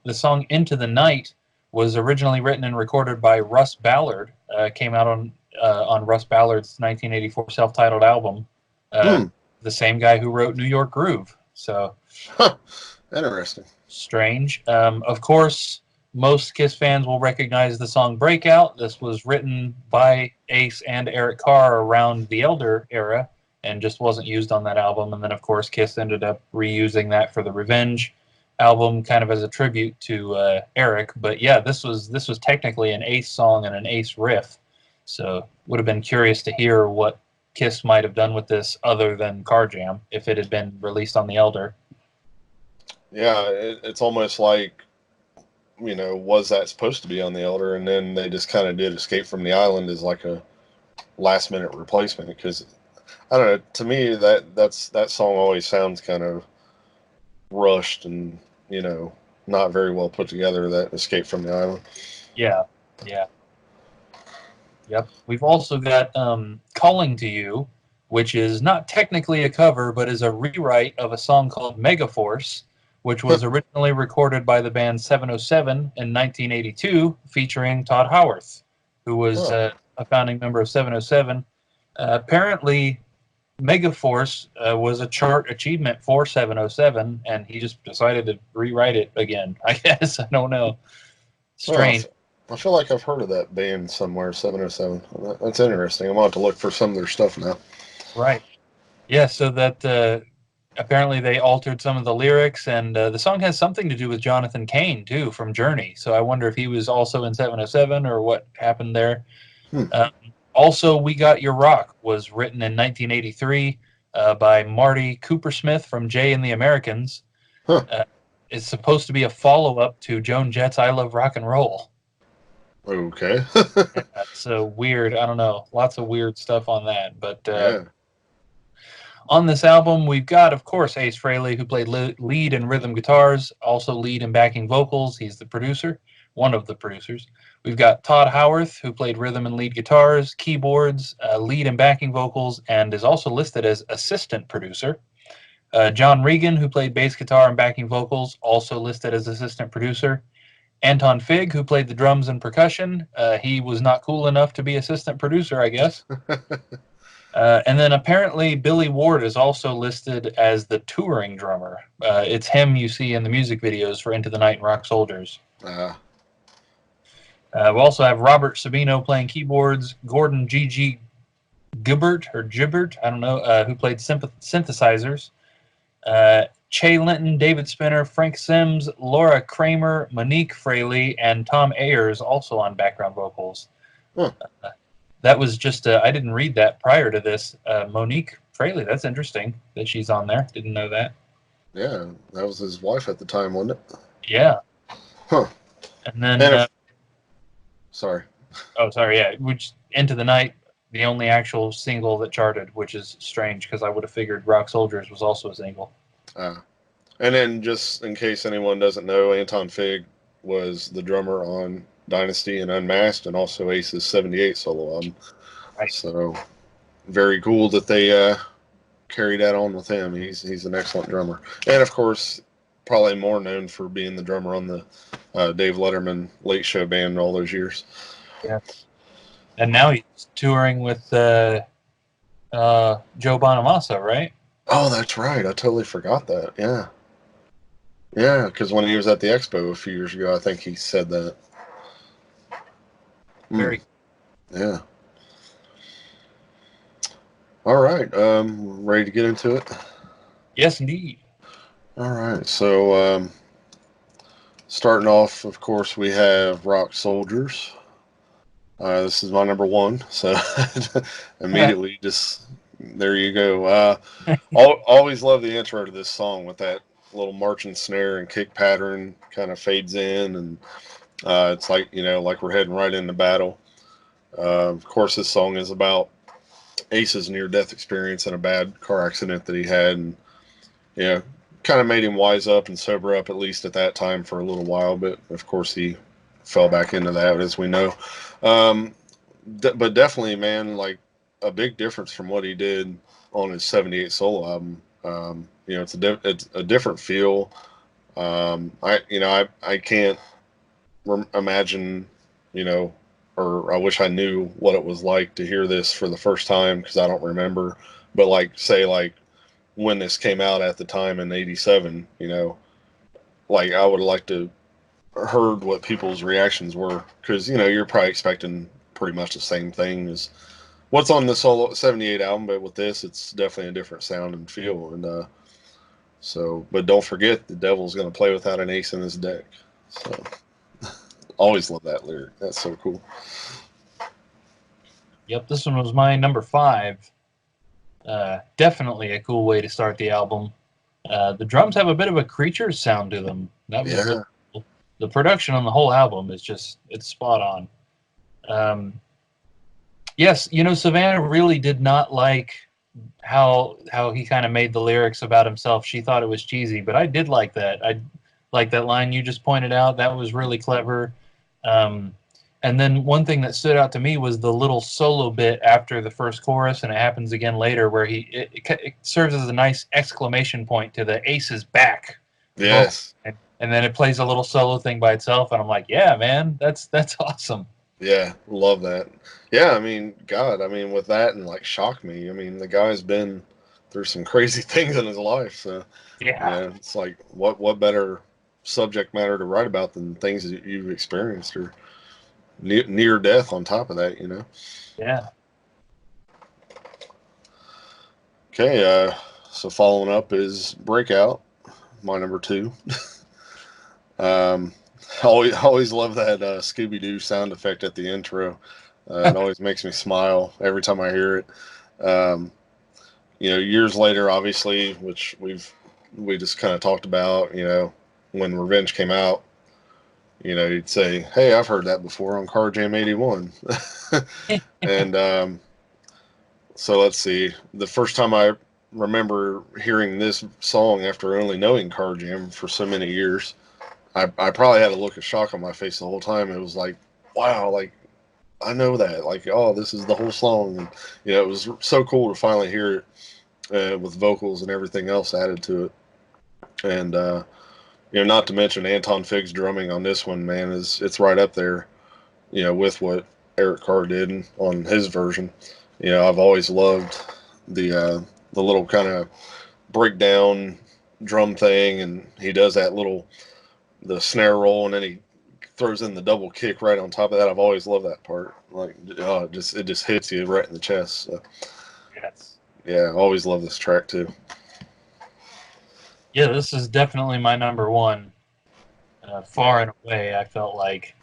S2: The song "Into the Night" was originally written and recorded by Russ Ballard. Came out on Russ Ballard's 1984 self-titled album. The same guy who wrote "New York Groove." So
S1: Interesting.
S2: strange. Of course, most Kiss fans will recognize the song "Breakout." This was written by Ace and Eric Carr around the Elder era, and just wasn't used on that album. And then, of course, Kiss ended up reusing that for the Revenge album, kind of as a tribute to Eric. But yeah, this was technically an Ace song and an Ace riff. So would have been curious to hear what Kiss might have done with this other than Car Jam if it had been released on the Elder.
S1: Yeah, it's almost like, was that supposed to be on the Elder, and then they just kind of did Escape from the Island as like a last minute replacement, because I don't know, to me that song always sounds kind of rushed and not very well put together, that Escape from the Island.
S2: Yeah. Yep. We've also got Calling to You, which is not technically a cover, but is a rewrite of a song called Megaforce, which was originally recorded by the band 707 in 1982, featuring Todd Howarth, who was a founding member of 707. Apparently, Megaforce was a chart achievement for 707, and he just decided to rewrite it again. I guess. I don't know. Strange.
S1: I feel like I've heard of that band somewhere, 707. That's interesting. I'm going to have to look for some of their stuff now.
S2: Right. Yeah, so that apparently they altered some of the lyrics, and the song has something to do with Jonathan Cain, too, from Journey. So I wonder if he was also in 707 or what happened there. Also, We Got Your Rock was written in 1983 by Marty Coopersmith from Jay and the Americans. It's supposed to be a follow-up to Joan Jett's I Love Rock and Roll.
S1: Okay.
S2: So weird. I don't know. Lots of weird stuff on that. But
S1: Yeah.
S2: on this album, we've got, of course, Ace Frehley, who played lead and rhythm guitars, also lead and backing vocals. He's the producer, one of the producers. We've got Todd Howarth, who played rhythm and lead guitars, keyboards, lead and backing vocals, and is also listed as assistant producer. John Regan, who played bass guitar and backing vocals, also listed as assistant producer. Anton Fig, who played the drums and percussion, he was not cool enough to be assistant producer, I guess. And then apparently Billy Ward is also listed as the touring drummer. It's him you see in the music videos for Into the Night and Rock Soldiers. We also have Robert Sabino playing keyboards, Gordon G.G. Gibbert, I don't know, who played synthesizers. Che Linton, David Spinner, Frank Sims, Laura Kramer, Monique Frehley, and Tom Ayers also on background vocals. That was just, I didn't read that prior to this. Monique Frehley, that's interesting that she's on there. Didn't know that.
S1: Yeah, that was his wife at the time, wasn't it?
S2: Yeah.
S1: Huh.
S2: And then...
S1: sorry.
S2: Oh, sorry, yeah. Which, Into the Night, the only actual single that charted, which is strange because I would have figured Rock Soldiers was also a single.
S1: And then, just in case anyone doesn't know, Anton Fig was the drummer on Dynasty and Unmasked, and also Ace's 78 solo album.
S2: Right.
S1: So, very cool that they carried that on with him. He's an excellent drummer. And, of course, probably more known for being the drummer on the Dave Letterman Late Show band all those years.
S2: Yeah. And now he's touring with Joe Bonamassa, right?
S1: Oh, that's right. I totally forgot that. Yeah. Yeah, because when he was at the Expo a few years ago, I think he said that.
S2: Very.
S1: Yeah. All right. Ready to get into it?
S2: Yes, indeed.
S1: All right. So, starting off, of course, we have Rock Soldiers. This is my number one. So, immediately just... There you go. Always love the intro to this song with that little marching snare and kick pattern kind of fades in, and it's like, like we're heading right into battle. Of course, this song is about Ace's near-death experience and a bad car accident that he had, and kind of made him wise up and sober up, at least at that time, for a little while. But of course, he fell back into that, as we know. But definitely, man, like, a big difference from what he did on his 78 solo album. It's a different feel. I can't imagine, or I wish I knew what it was like to hear this for the first time, because I don't remember. But say when this came out at the time in '87, I would like to heard what people's reactions were, because you're probably expecting pretty much the same thing as what's on the solo 78 album, but with this, it's definitely a different sound and feel. And but don't forget, the devil's going to play without an ace in his deck. So, always love that lyric. That's so cool.
S2: Yep, this one was my number 5. Definitely a cool way to start the album. The drums have a bit of a Creatures sound to them. That was really cool. The production on the whole album is it's spot on. Yes, Savannah really did not like how he kind of made the lyrics about himself. She thought it was cheesy, but I did like that. I like that line you just pointed out. That was really clever. And then one thing that stood out to me was the little solo bit after the first chorus, and it happens again later, where it serves as a nice exclamation point to the Ace is back vocal.
S1: Yes.
S2: And then it plays a little solo thing by itself, and I'm like, yeah, man, that's awesome.
S1: Yeah, love that. Yeah, I mean, God, I mean, with that and like Shock Me, I mean, the guy's been through some crazy things in his life. So,
S2: Yeah,
S1: it's like, what better subject matter to write about than things that you've experienced or near death on top of that,
S2: yeah.
S1: Okay, so following up is Breakout, my number 2. um, always love that Scooby Doo sound effect at the intro. It always makes me smile every time I hear it. Um, years later, obviously, which we just kind of talked about, when Revenge came out, you'd say, "Hey, I've heard that before on Car Jam '81," and so let's see. The first time I remember hearing this song after only knowing Car Jam for so many years, I probably had a look of shock on my face the whole time. It was like, wow, like I know that, like, oh, this is the whole song, and it was so cool to finally hear it with vocals and everything else added to it, and not to mention Anton Fig's drumming on this one, man, it's right up there, with what Eric Carr did on his version. I've always loved the little kind of breakdown drum thing, and he does that the snare roll, and then he throws in the double kick right on top of that. I've always loved that part. Like, oh, it just hits you right in the chest. So,
S2: Yes.
S1: yeah, I always love this track too.
S2: Yeah, this is definitely my number one. Far and away, I felt like,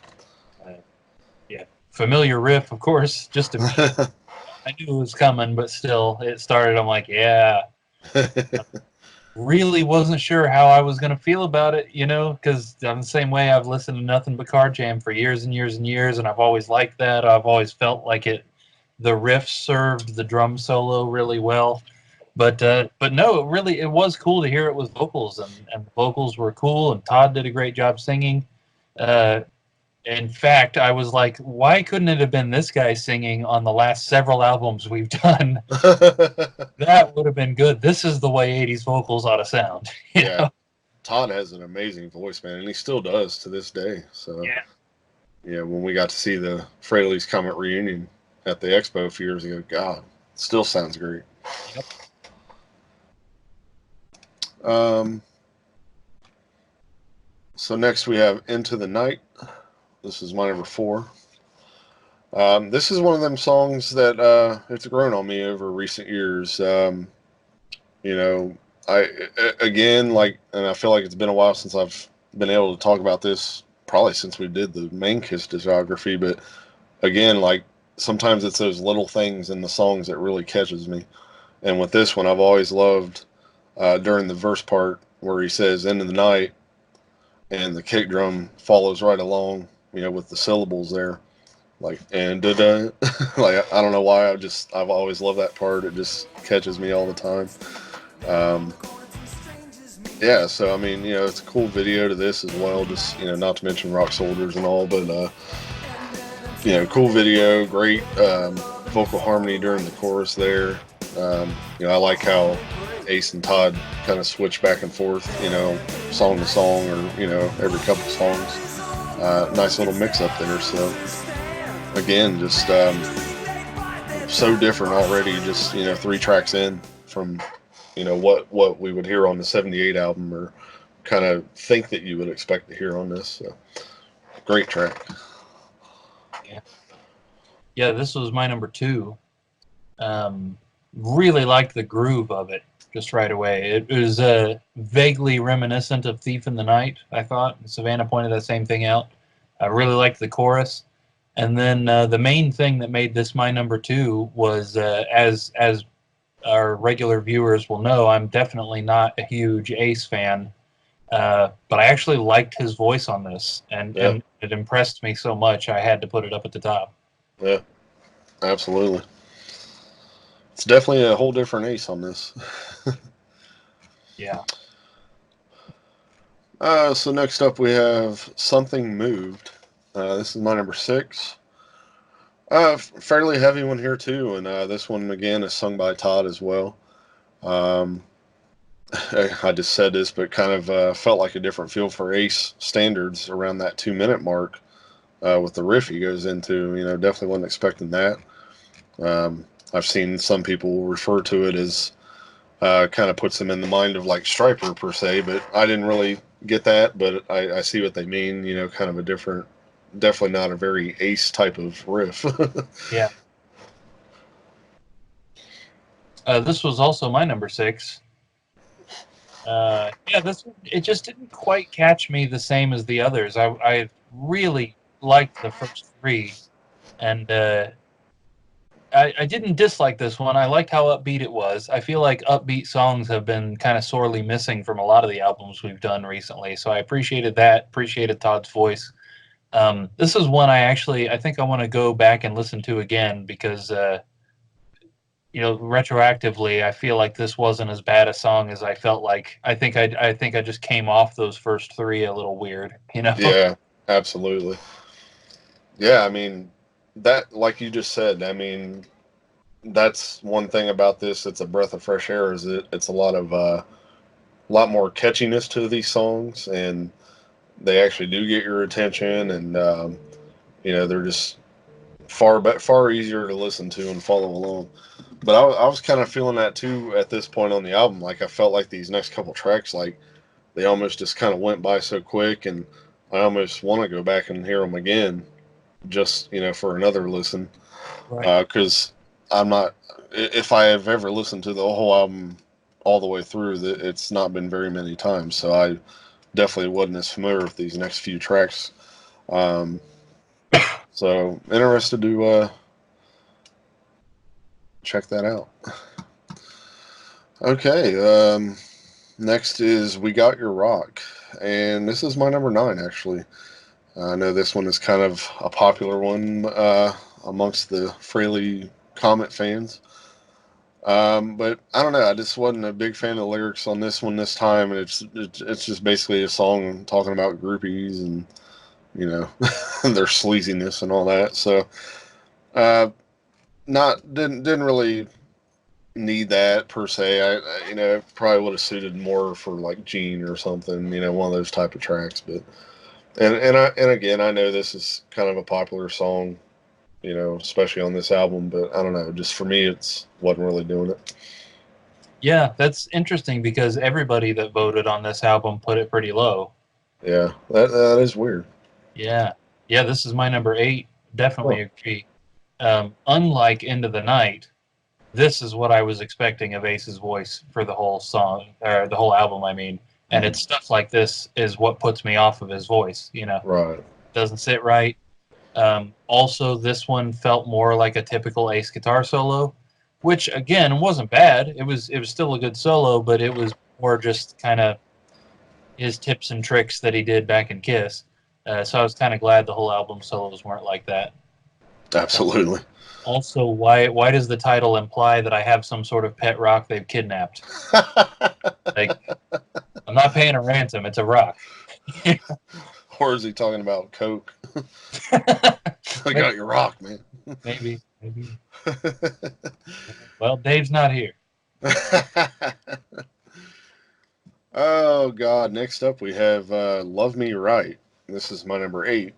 S2: yeah, familiar riff, of course, just immediately. I knew it was coming, but still, it started. I'm like, yeah. Really wasn't sure how I was going to feel about it, because I'm the same way. I've listened to nothing but Car Jam for years and years and years, and I've always liked that. I've always felt like the riff served the drum solo really well. But no, it was cool to hear it with vocals, and the vocals were cool, and Todd did a great job singing. Uh, in fact, I was like, why couldn't it have been this guy singing on the last several albums we've done? That would have been good. This is the way 80s vocals ought to sound.
S1: Yeah, Todd has an amazing voice, man, and he still does to this day. So,
S2: Yeah.
S1: yeah, when we got to see the Frehley's Comet reunion at the expo a few years ago, God, it still sounds great.
S2: Yep.
S1: So next we have Into the Night. This is my number 4. This is one of them songs that it's grown on me over recent years. You know, I again, like, and I feel like it's been a while since I've been able to talk about this, probably since we did the main Kiss discography. But again, like, sometimes it's those little things in the songs that really catches me. And with this one, I've always loved during the verse part where he says "into the night," and the kick drum follows right along, with the syllables there, like, and da da. Like, I don't know why, I've always loved that part. It just catches me all the time. Um, yeah, so I mean, it's a cool video to this as well. Just, not to mention Rock Soldiers and all, but cool video, great vocal harmony during the chorus there. I like how Ace and Todd kind of switch back and forth, song to song, or every couple songs. Nice little mix up there. So again, just so different already. Just 3 tracks in from what we would hear on the '78 album, or kind of think that you would expect to hear on this. So, great track.
S2: Yeah, this was my number 2. Really liked the groove of it just right away. It was vaguely reminiscent of Thief in the Night, I thought. Savannah pointed that same thing out. I really liked the chorus. And then the main thing that made this my number 2 was, as our regular viewers will know, I'm definitely not a huge Ace fan. But I actually liked his voice on this, and it impressed me so much I had to put it up at the top.
S1: Yeah, absolutely. It's definitely a whole different Ace on this.
S2: Yeah.
S1: So next up we have Something Moved. This is my number 6. Fairly heavy one here too, and this one again is sung by Todd as well. Um, I just said this, but kind of felt like a different feel for Ace standards around that 2 minute mark with the riff he goes into. Definitely wasn't expecting that. I've seen some people refer to it as kind of puts them in the mind of like Striper per se, but I didn't really get that. But I see what they mean. Kind of a different, definitely not a very Ace type of riff.
S2: Yeah. This was also my number 6. Yeah, it just didn't quite catch me the same as the others. I really liked the first 3, and I didn't dislike this one. I liked how upbeat it was. I feel like upbeat songs have been kind of sorely missing from a lot of the albums we've done recently, so I appreciated that. Appreciated Todd's voice. This is one I think I want to go back and listen to again because retroactively, I feel like this wasn't as bad a song as I felt like. I think I just came off those first 3 a little weird.
S1: Yeah, absolutely. Yeah, I mean, that, like you just said, I mean, that's one thing about this. It's a breath of fresh air. Is it's a lot more catchiness to these songs, and they actually do get your attention, and they're just far easier to listen to and follow along. But I was kind of feeling that too at this point on the album. Like I felt like these next couple tracks, like they almost just kind of went by so quick, and I almost want to go back and hear them again, just for another listen,
S2: Right.
S1: because I'm not. If I have ever listened to the whole album all the way through, it's not been very many times, so I definitely wasn't as familiar with these next few tracks. Um, so interested to check that out. Okay, next is We Got Your Rock, and this is my number 9 actually. I know this one is kind of a popular one amongst the Frehley Comet fans. But I don't know. I just wasn't a big fan of the lyrics on this one this time, and it's just basically a song talking about groupies and their sleaziness and all that. So, not didn't really need that per se. It probably would have suited more for like Gene or something. One of those type of tracks. But and again, I know this is kind of a popular song, especially on this album. But I don't know. Just for me, it's wasn't really doing it.
S2: Yeah, that's interesting because everybody that voted on this album put it pretty low.
S1: Yeah, that is weird.
S2: Yeah. Yeah, this is my number 8. Definitely
S1: Oh.
S2: agree. Unlike Into the Night, this is what I was expecting of Ace's voice for the whole song, or the whole album, I mean. And it's stuff like this is what puts me off of his voice,
S1: Right.
S2: Doesn't sit right. Also, this one felt more like a typical Ace guitar solo, which again wasn't bad. It was still a good solo, but it was more just kind of his tips and tricks that he did back in Kiss. So I was kind of glad the whole album solos weren't like that.
S1: Absolutely.
S2: Also, why does the title imply that I have some sort of pet rock they've kidnapped? Like, I'm not paying a ransom; it's a rock.
S1: Or is he talking about Coke? I got your rock, man.
S2: Maybe. Well, Dave's not here.
S1: Oh God! Next up, we have "Love Me Right." This is my number 8.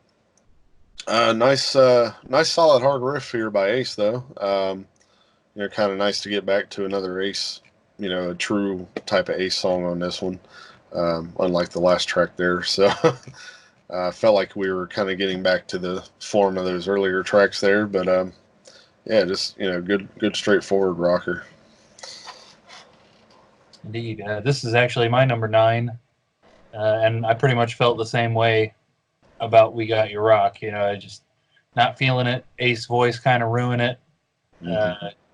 S1: Nice solid hard riff here by Ace, though. Kind of nice to get back to another Ace, a true type of Ace song on this one, unlike the last track there. So I felt like we were kind of getting back to the form of those earlier tracks there, but yeah, just good straightforward rocker.
S2: Indeed. This is actually my number 9, and I pretty much felt the same way about We Got Your Rock. I just not feeling it. Ace voice kind of ruined it.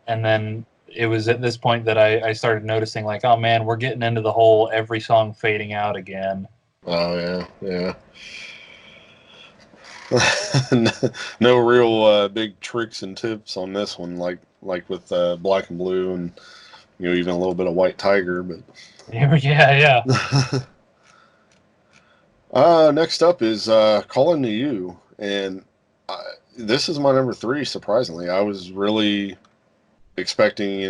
S2: And then it was at this point that I started noticing, like, oh man, we're getting into the whole every song fading out again.
S1: Oh yeah. No real big tricks and tips on this one, like with Black and Blue, and even a little bit of White Tiger. But
S2: Yeah.
S1: next up is "Calling to You," And this is my number 3, surprisingly. I was really expecting,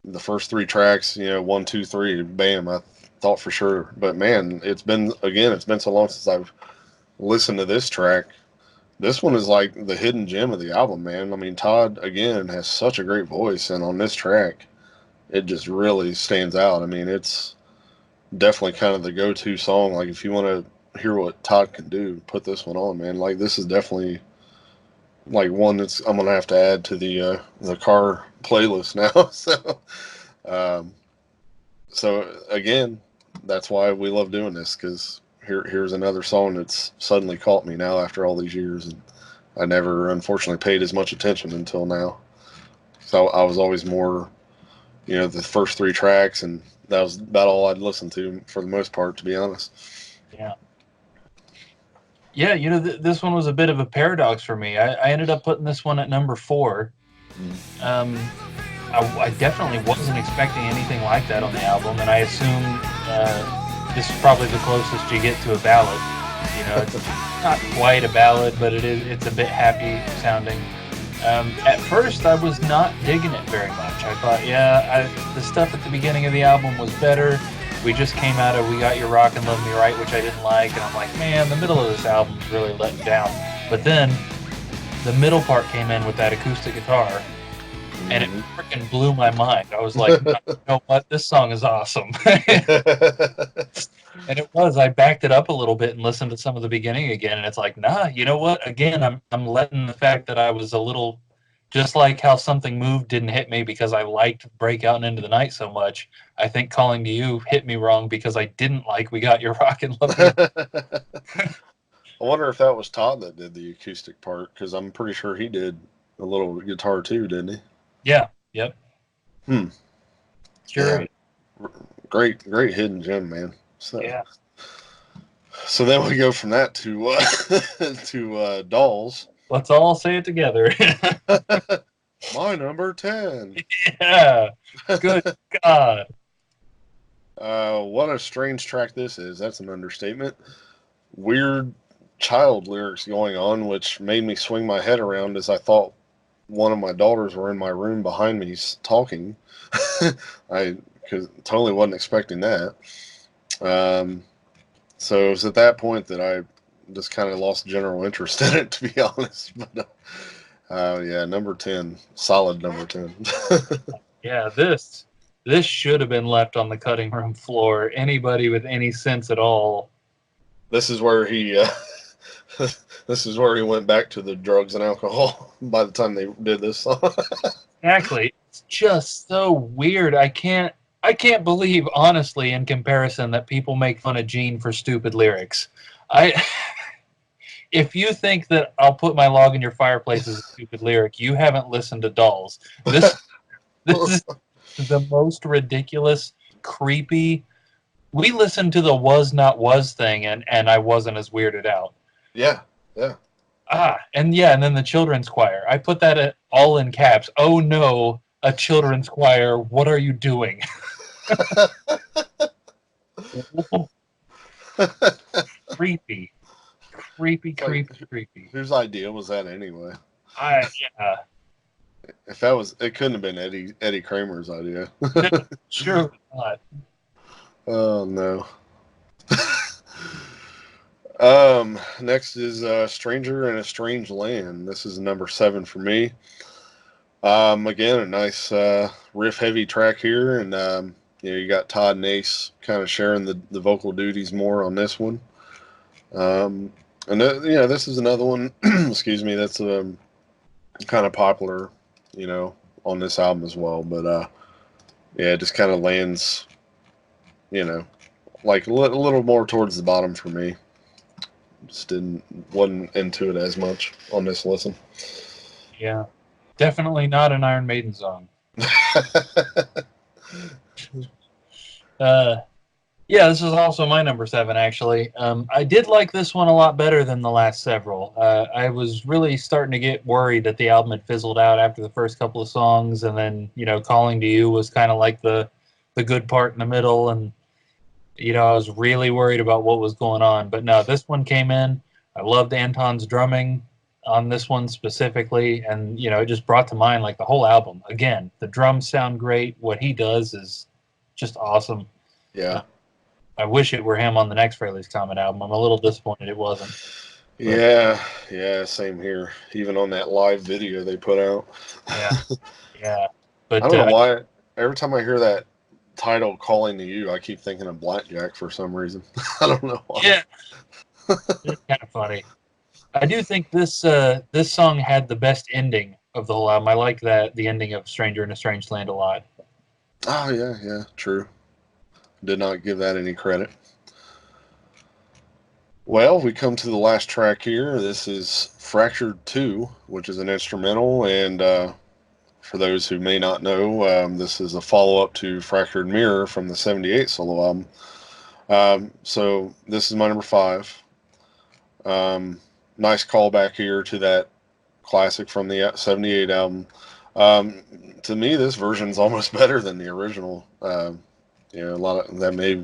S1: the first 3 tracks, 1, 2, 3, bam, I thought for sure. But man, it's been so long since I've listened to this track. This one is like the hidden gem of the album, man. I mean, Todd, again, has such a great voice, and on this track, it just really stands out. I mean, it's definitely kind of the go-to song. Like, if you want to hear what Todd can do, put this one on, man. Like, this is definitely like one that's I'm gonna have to add to the car playlist now. Um, so again, that's why we love doing this, because here's another song that's suddenly caught me now after all these years, and I never unfortunately paid as much attention until now. So I was always more, the first 3 tracks, and that was about all I'd listen to for the most part, to be honest.
S2: Yeah. Yeah, this one was a bit of a paradox for me. I ended up putting this one at number 4. I definitely wasn't expecting anything like that on the album, and I assumed this is probably the closest you get to a ballad. It's not quite a ballad, but it's a bit happy sounding. At first, I was not digging it very much. I thought, the stuff at the beginning of the album was better. We just came out of We Got Your Rockin' Love Me Right, which I didn't like, and I'm like, man, the middle of this album is really letting down. But then the middle part came in with that acoustic guitar, and it freaking blew my mind. I was like, you know what, this song is awesome. And it was. I backed it up a little bit and listened to some of the beginning again, and it's like, nah, you know what? Again, I'm letting the fact that I was a little, just like how Something Moved didn't hit me because I liked Breakout and Into the Night so much. I think Calling to You hit me wrong because I didn't like We Got Your Rockin' Love Me.
S1: I wonder if that was Todd that did the acoustic part, because I'm pretty sure he did a little guitar too, didn't he?
S2: Yeah. Yep. Sure.
S1: Yeah. Great hidden gem, man.
S2: Yeah.
S1: So then we go from that to Dolls.
S2: Let's all say it together.
S1: My number 10.
S2: Yeah. Good God.
S1: What a strange track this is. That's an understatement. Weird child lyrics going on, which made me swing my head around as I thought one of my daughters were in my room behind me talking. I totally wasn't expecting that. So it was at that point that I just kind of lost general interest in it, to be honest. But number 10, solid number 10.
S2: Yeah, this should have been left on the cutting room floor. Anybody with any sense at all.
S1: This is where he went back to the drugs and alcohol by the time they did this song.
S2: Exactly. It's just so weird. I can't believe, honestly, in comparison, that people make fun of Gene for stupid lyrics. If you think that I'll put my log in your fireplace as a stupid lyric, you haven't listened to Dolls. This is the most ridiculous, creepy. We listened to the Was Not Was thing, and I wasn't as weirded out.
S1: Yeah.
S2: And then the children's choir. I put that all in caps. Oh no, a children's choir. What are you doing? Creepy.
S1: Whose idea was that anyway?
S2: Yeah.
S1: If that was, it couldn't have been Eddie Kramer's idea.
S2: Sure not.
S1: Oh no. Next is Stranger in a Strange Land. This is number 7 for me. Again, a nice riff heavy track here, and you got Todd and Ace kind of sharing the vocal duties more on this one. And this is another one, excuse me, that's kind of popular, on this album as well. But it just kind of lands, like a little more towards the bottom for me. Just wasn't into it as much on this listen.
S2: Yeah, definitely not an Iron Maiden song. Yeah, this is also my number 7, actually. I did like this one a lot better than the last several. I was really starting to get worried that the album had fizzled out after the first couple of songs, and then, Calling to You was kind of like the good part in the middle, and, I was really worried about what was going on. But no, this one came in. I loved Anton's drumming on this one specifically, and it just brought to mind like the whole album. Again, the drums sound great. What he does is just awesome.
S1: Yeah.
S2: I wish it were him on the next Frehley's Comet album. I'm a little disappointed it wasn't.
S1: Yeah, same here. Even on that live video they put out.
S2: Yeah.
S1: I
S2: But
S1: don't know why. Every time I hear that title, "Calling to You," I keep thinking of Blackjack for some reason. I don't know why.
S2: yeah, it's kind of funny. I do think this song had the best ending of the whole album. I like the ending of "Stranger in a Strange Land" a lot.
S1: Oh, yeah, true. Did not give that any credit. Well, we come to the last track here. This is Fractured 2, which is an instrumental, and for those who may not know, this is a follow-up to Fractured Mirror from the 78 solo album. So this is my number 5. Nice callback here to that classic from the 78 album. To me, this version is almost better than the original. A lot of that may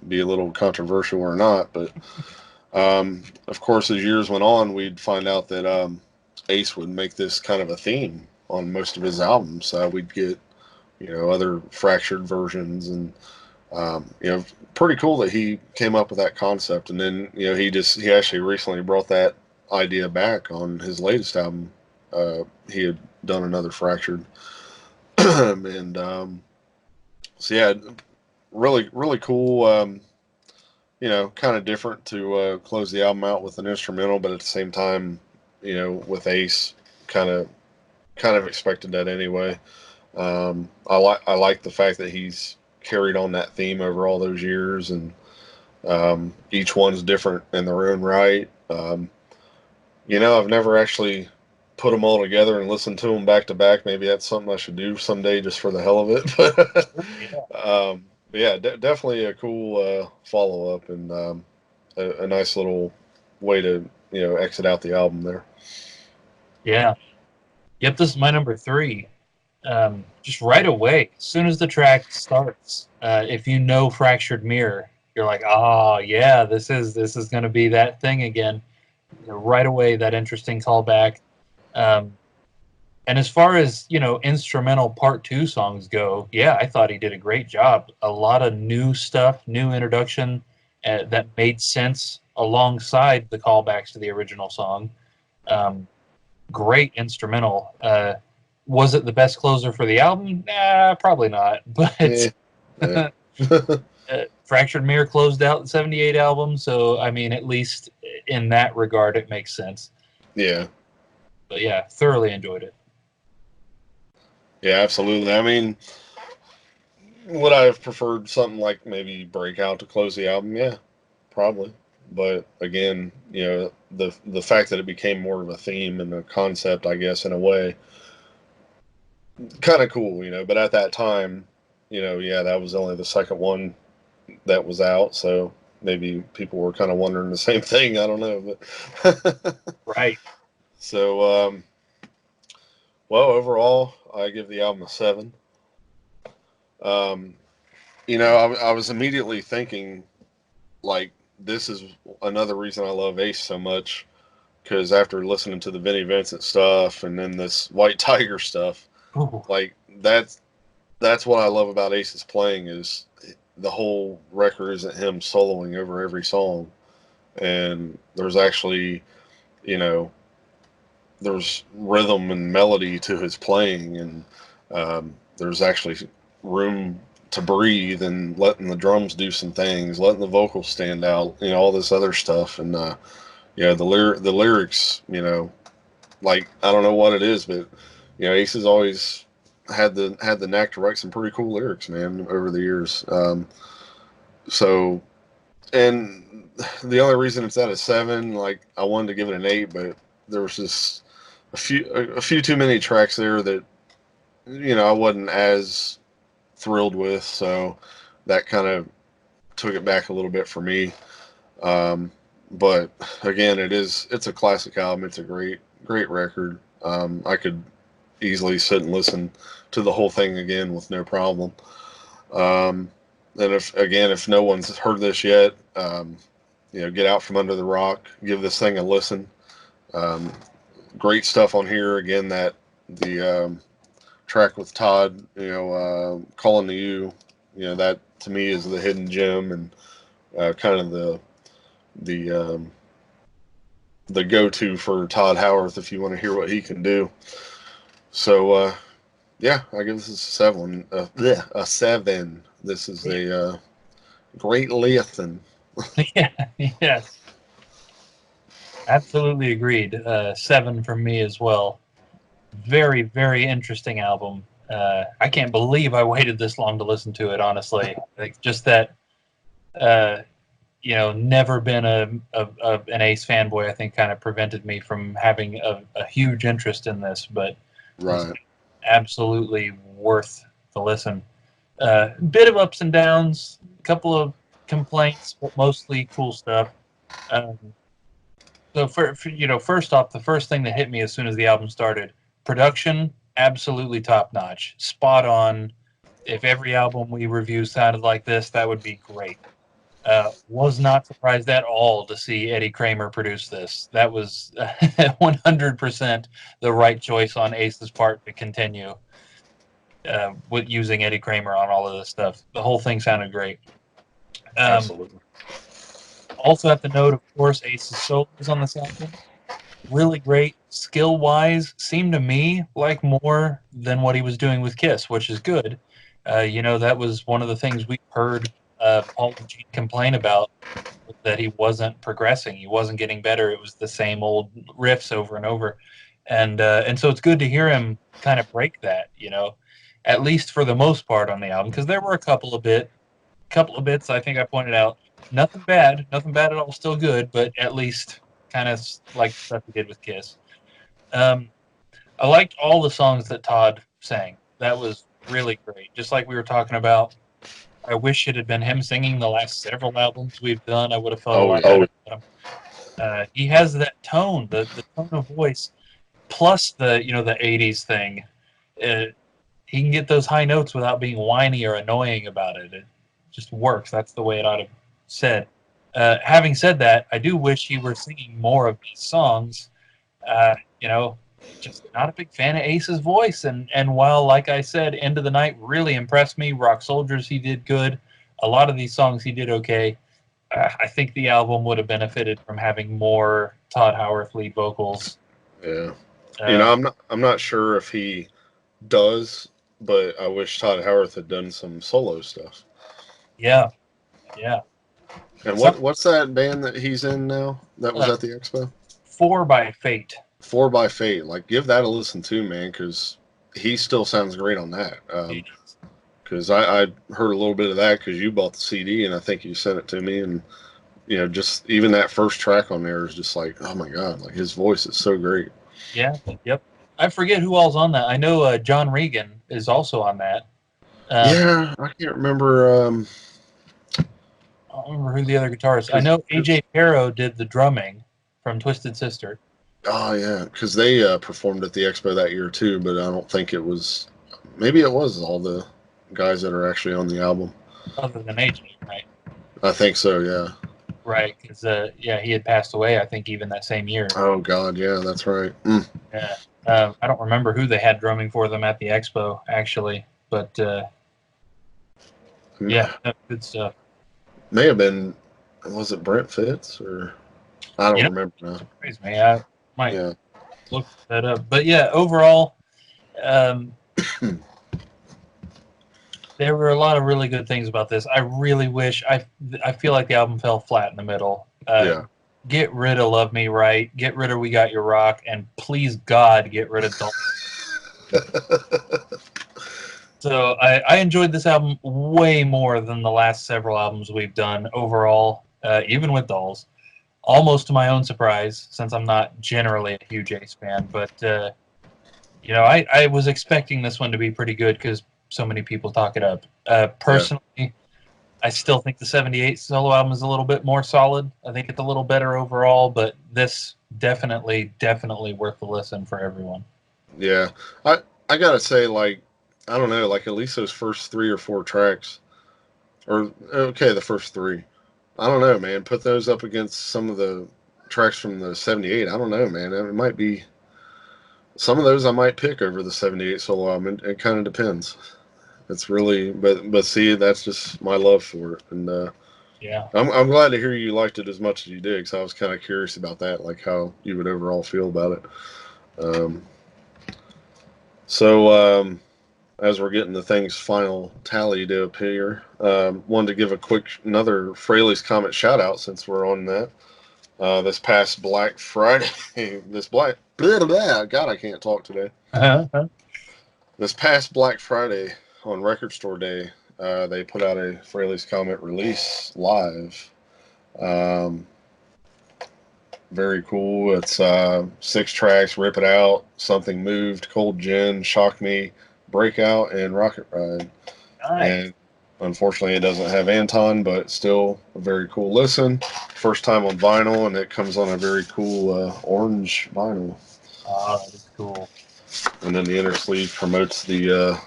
S1: be a little controversial or not, but of course, as years went on, we'd find out that Ace would make this kind of a theme on most of his albums. We'd get other fractured versions, and pretty cool that he came up with that concept. And then he actually recently brought that idea back on his latest album. He had done another fractured, and so yeah, really cool. Kind of different to close the album out with an instrumental, but at the same time, with Ace, kind of expected that anyway. I like the fact that he's carried on that theme over all those years, and each one's different in their own right. I've never actually put them all together and listened to them back to back. Maybe that's something I should do someday just for the hell of it. But yeah, definitely a cool follow up, and a nice little way to exit out the album there.
S2: Yeah. Yep, this is my number 3. Just right away, as soon as the track starts, if you know Fractured Mirror, you're like, oh yeah, this is going to be that thing again. Right away, that interesting callback. And as far as instrumental part 2 songs go, yeah, I thought he did a great job. A lot of new stuff, new introduction that made sense alongside the callbacks to the original song. Great instrumental. Was it the best closer for the album? Nah, probably not. But
S1: Yeah.
S2: Fractured Mirror closed out the 78 album, so I mean, at least in that regard, it makes sense.
S1: Yeah.
S2: But yeah, thoroughly enjoyed it.
S1: Yeah, absolutely. I mean, would I have preferred something like maybe Breakout to close the album? Yeah, probably. But again, the fact that it became more of a theme and a concept, I guess, in a way, kind of cool, But at that time, yeah, that was only the second one that was out, so maybe people were kind of wondering the same thing. I don't know, but
S2: Right.
S1: So, well, overall, I give the album a 7. I was immediately thinking, like, this is another reason I love Ace so much, because after listening to the Vinnie Vincent stuff and then this White Tiger stuff,
S2: Ooh.
S1: like that's what I love about Ace's playing, is the whole record isn't him soloing over every song, and there's actually, there's rhythm and melody to his playing, and there's actually room to breathe and letting the drums do some things, letting the vocals stand out, all this other stuff. And the lyrics, like, I don't know what it is, but Ace has always had the knack to write some pretty cool lyrics, man, over the years. So, and the only reason it's at a 7, like, I wanted to give it an 8, but there was just a few too many tracks there that I wasn't as thrilled with, so that kind of took it back a little bit for me. But again, it's a classic album. It's a great record. I could easily sit and listen to the whole thing again with no problem. And if no one's heard this yet, get out from under the rock, give this thing a listen. Um, Great stuff on here. Again, that the track with Todd, calling to you, that to me is the hidden gem and kind of the the go-to for Todd Howarth if you want to hear what he can do. So yeah, I give this a 7. A 7. This is a great listen.
S2: Yeah, yes, absolutely agreed. 7 from me as well. Very, very interesting album. I can't believe I waited this long to listen to it. Honestly, like just that. Never been an Ace fanboy. I think kind of prevented me from having a huge interest in this, but it's
S1: Right.
S2: absolutely worth the listen. Bit of ups and downs, a couple of complaints, but mostly cool stuff. Um, so first off, the first thing that hit me as soon as the album started, production absolutely top notch, spot on. If every album we review sounded like this, that would be great. Was not surprised at all to see Eddie Kramer produce this. That was 100% the right choice on Ace's part to continue with using Eddie Kramer on all of this stuff. The whole thing sounded great.
S1: Absolutely.
S2: Also, have to note, of course, Ace's solos on this album really great. Skill wise, seemed to me like more than what he was doing with Kiss, which is good. That was one of the things we heard Paul and Gene complain about, that he wasn't progressing, he wasn't getting better. It was the same old riffs over and over, and so it's good to hear him kind of break that, at least for the most part on the album, because there were a couple of bits I think I pointed out. Nothing bad at all. Still good, but at least kind of like the stuff he did with Kiss. Um, I liked all the songs that Todd sang. That was really great. Just like we were talking about, I wish it had been him singing the last several albums we've done. I would have felt a
S1: Oh
S2: lot
S1: yeah.
S2: better about him. He has that tone, the tone of voice, plus the '80s thing. Uh, he can get those high notes without being whiny or annoying about it. It just works. That's the way it ought to said. Having said that, I do wish he were singing more of these songs. Uh, you know, just not a big fan of Ace's voice. And while, like I said, End of the Night really impressed me. Rock Soldiers, he did good. A lot of these songs he did okay. I think the album would have benefited from having more Todd Howarth lead vocals.
S1: Yeah.
S2: Uh,
S1: I'm not sure if he does, but I wish Todd Howarth had done some solo stuff.
S2: yeah, yeah.
S1: And
S2: Some
S1: what's that band that he's in now? That was
S2: uh,
S1: at the expo.
S2: 4 by Fate.
S1: 4 by Fate. Like, give that a listen too, man, because he still sounds great on that. Because I heard a little bit of that because you bought the CD and I think you sent it to me, and just even that first track on there is just like, oh my god, like his voice is so great.
S2: Yeah, yep. I forget who all's on that. I know John Regan is also on that. Um,
S1: Yeah, I can't remember.
S2: I don't remember who the other guitarist. I
S1: Cause,
S2: know AJ Pero did the drumming from Twisted Sister.
S1: oh yeah, because they performed at the expo that year too, but I don't think it was. Maybe it was all the guys that are actually on the album.
S2: Other than AJ, right?
S1: I think so. Yeah.
S2: Right, because he had passed away. I think even that same year.
S1: Oh God, yeah, that's right. Mm.
S2: Yeah, I don't remember who they had drumming for them at the expo actually, but yeah, good stuff.
S1: May have been. Was it Brent Fitz or I
S2: You
S1: don't
S2: know,
S1: remember now.
S2: praise me. I might
S1: Yeah.
S2: look that up, but yeah, overall, um, there were a lot of really good things about this. I really wish I feel like the album fell flat in the middle.
S1: Yeah.
S2: Get rid of Love Me Right, get rid of We Got Your Rock, and please God, get rid of Dolls. So I enjoyed this album way more than the last several albums we've done overall, even with Dolls. Almost to my own surprise, since I'm not generally a huge Ace fan. But, I was expecting this one to be pretty good because so many people talk it up.
S1: Yeah.
S2: Personally, I still think the 78 solo album is a little bit more solid. I think it's a little better overall, but this definitely worth the listen for everyone.
S1: Yeah. I gotta say, like, I don't know, like at least those first 3 or 4 tracks, or okay, the first 3. I don't know, man. Put those up against some of the tracks from the '78. I don't know, man. It might be some of those I might pick over the '78 solo album. It kind of depends. It's really, but see, that's just my love for it, and
S2: Yeah.
S1: I'm glad to hear you liked it as much as you did, because I was kind of curious about that, like how you would overall feel about it. So as we're getting the thing's final tally to appear, wanted to give another Frehley's Comet shout out since we're on that. This past Black Friday, God, I can't talk today. This past Black Friday on Record Store Day, they put out a Frehley's Comet release live. Very cool. It's 6 tracks: Rip It Out, Something Moved, Cold Gin, Shock Me, Breakout, and Rocket Ride.
S2: Nice.
S1: And unfortunately, it doesn't have Anton, but still a very cool listen. First time on vinyl, and it comes on a very cool orange vinyl.
S2: Oh, that is cool.
S1: And then the inner sleeve promotes the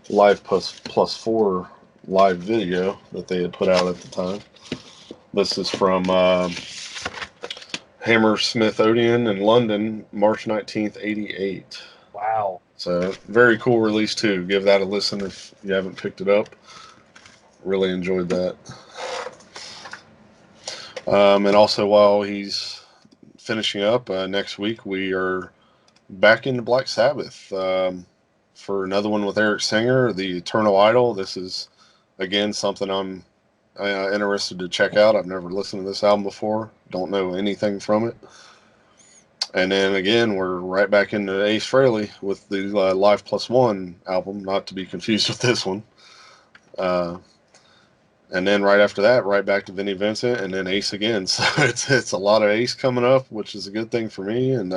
S1: Live Plus 4 live video that they had put out at the time. This is from Hammersmith Odeon in London, March 19th, 88.
S2: Wow.
S1: So, very cool release, too. Give that a listen if you haven't picked it up. Really enjoyed that. And also, while he's finishing up, next week we are back into Black Sabbath for another one with Eric Singer, The Eternal Idol. This is, again, something I'm interested to check out. I've never listened to this album before. Don't know anything from it. And then again, we're right back into Ace Frehley with the Live Plus One album, not to be confused with this one. And then right after that, right back to Vinnie Vincent, and then Ace again. So it's a lot of Ace coming up, which is a good thing for me. And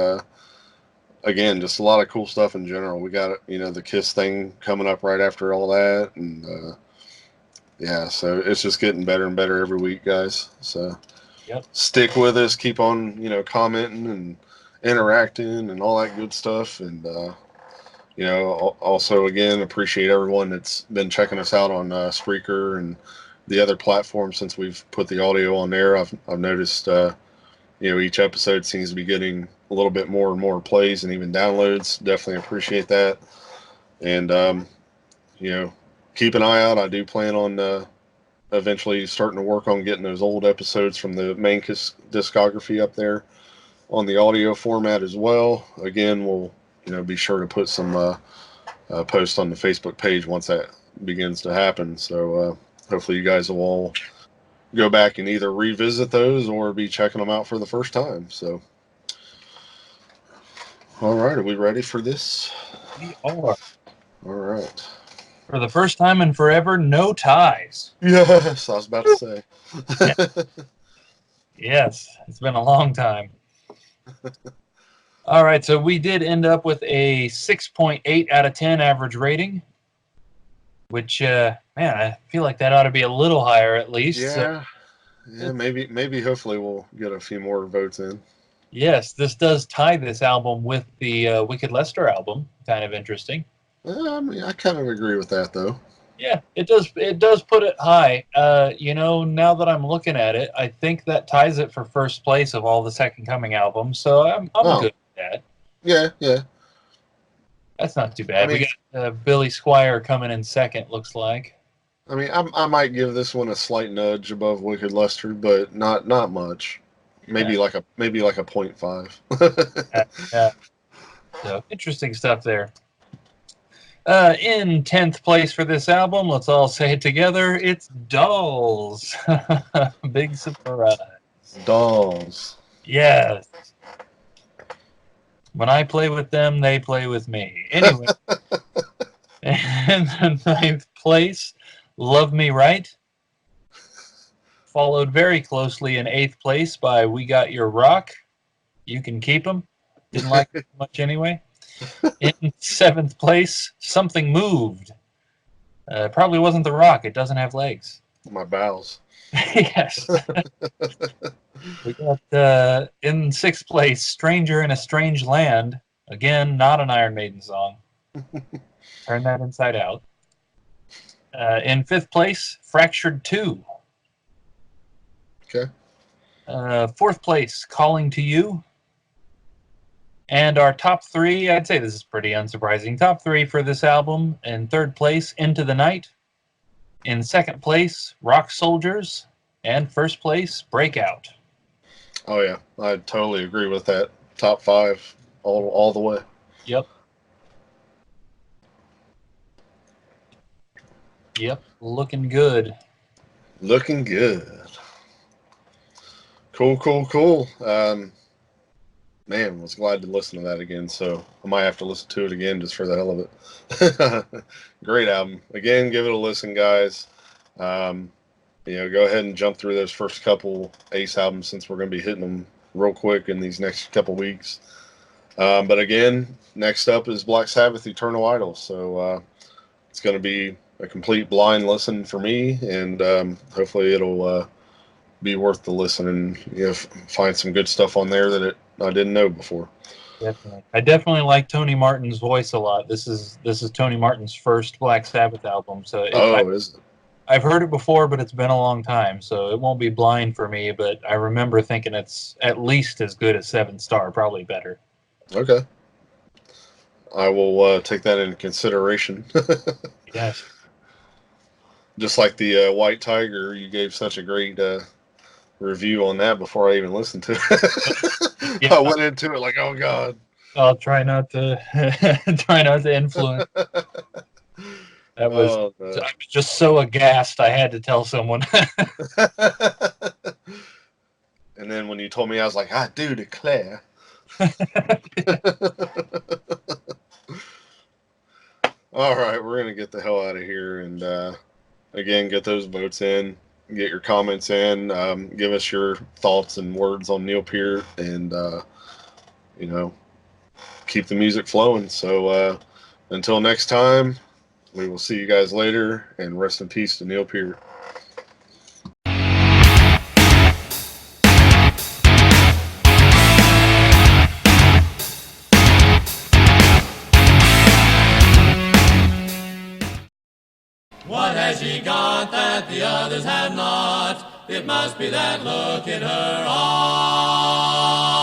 S1: again, just a lot of cool stuff in general. We got the Kiss thing coming up right after all that, and yeah, so it's just getting better and better every week, guys. So
S2: Yep.
S1: Stick with us, keep on commenting and interacting and all that good stuff, and also again appreciate everyone that's been checking us out on Spreaker and the other platforms since we've put the audio on there. I've noticed each episode seems to be getting a little bit more and more plays and even downloads. Definitely appreciate that. And keep an eye out. I do plan on eventually starting to work on getting those old episodes from the main discography up there on the audio format as well. Again, we'll be sure to put some posts on the Facebook page once that begins to happen. So hopefully you guys will all go back and either revisit those or be checking them out for the first time. So, all right, are we ready for this?
S2: We are.
S1: All right.
S2: For the first time in forever, no ties.
S1: Yes, I was about to say.
S2: Yes, it's been a long time. All right, so we did end up with a 6.8 out of 10 average rating, which, man, I feel like that ought to be a little higher at least.
S1: Yeah, maybe hopefully we'll get a few more votes in.
S2: Yes, this does tie this album with the Wicked Lester album. Kind of interesting.
S1: I kind of agree with that, though.
S2: Yeah, it does. It does put it high. Now that I'm looking at it, I think that ties it for first place of all the Second Coming albums. So I'm good with that.
S1: Yeah.
S2: That's not too bad. We got Billy Squire coming in second. Looks like.
S1: I mean, I might give this one a slight nudge above Wicked Lester, but not much. Maybe like a 0.5.
S2: Yeah. So interesting stuff there. In 10th place for this album, let's all say it together, it's Dolls. Big surprise.
S1: Dolls.
S2: Yes. When I play with them, they play with me. Anyway, in the 9th place, Love Me Right. Followed very closely in 8th place by We Got Your Rock. You Can Keep 'Em. Didn't like it much anyway. In 7th place, Something Moved. Probably wasn't The Rock. It doesn't have legs.
S1: My bowels.
S2: Yes. We got in 6th place, Stranger in a Strange Land. Again, not an Iron Maiden song. Turn that inside out. In 5th place, Fractured 2.
S1: Okay.
S2: Fourth place, Calling to You. And our top three, I'd say this is pretty unsurprising. Top three for this album. In third place, Into the Night. In second place, Rock Soldiers. And first place, Breakout.
S1: Oh yeah, I totally agree with that. Top 5, all the way.
S2: Yep. Yep. Looking good.
S1: Looking good. Cool. Man, was glad to listen to that again. So I might have to listen to it again just for the hell of it. Great album. Again, give it a listen, guys. Go ahead and jump through those first couple Ace albums since we're going to be hitting them real quick in these next couple weeks. But again, next up is Black Sabbath, Eternal Idol. So it's going to be a complete blind listen for me, and hopefully it'll be worth the listen and find some good stuff on there that I didn't know before.
S2: Definitely. I definitely like Tony Martin's voice a lot. This is Tony Martin's first Black Sabbath album, so
S1: Is it?
S2: I've heard it before, but it's been a long time, so it won't be blind for me. But I remember thinking it's at least as good as Seven Star, probably better.
S1: Okay. I will take that into consideration.
S2: Yes.
S1: Just like the White Tiger, you gave such a great review on that before I even listened to it.
S2: Yeah.
S1: I went into it like, oh god.
S2: I'll try not to influence. That was
S1: Oh
S2: I
S1: no.
S2: was just so aghast. I had to tell someone.
S1: And then when you told me, I was like, I do declare. All right, we're gonna get the hell out of here, and again, get those votes in, get your comments in, give us your thoughts and words on Neil Peart, and keep the music flowing. So until next time, we will see you guys later, and rest in peace to Neil Peart.
S3: What has she got that the others have not? It must be that look in her eyes.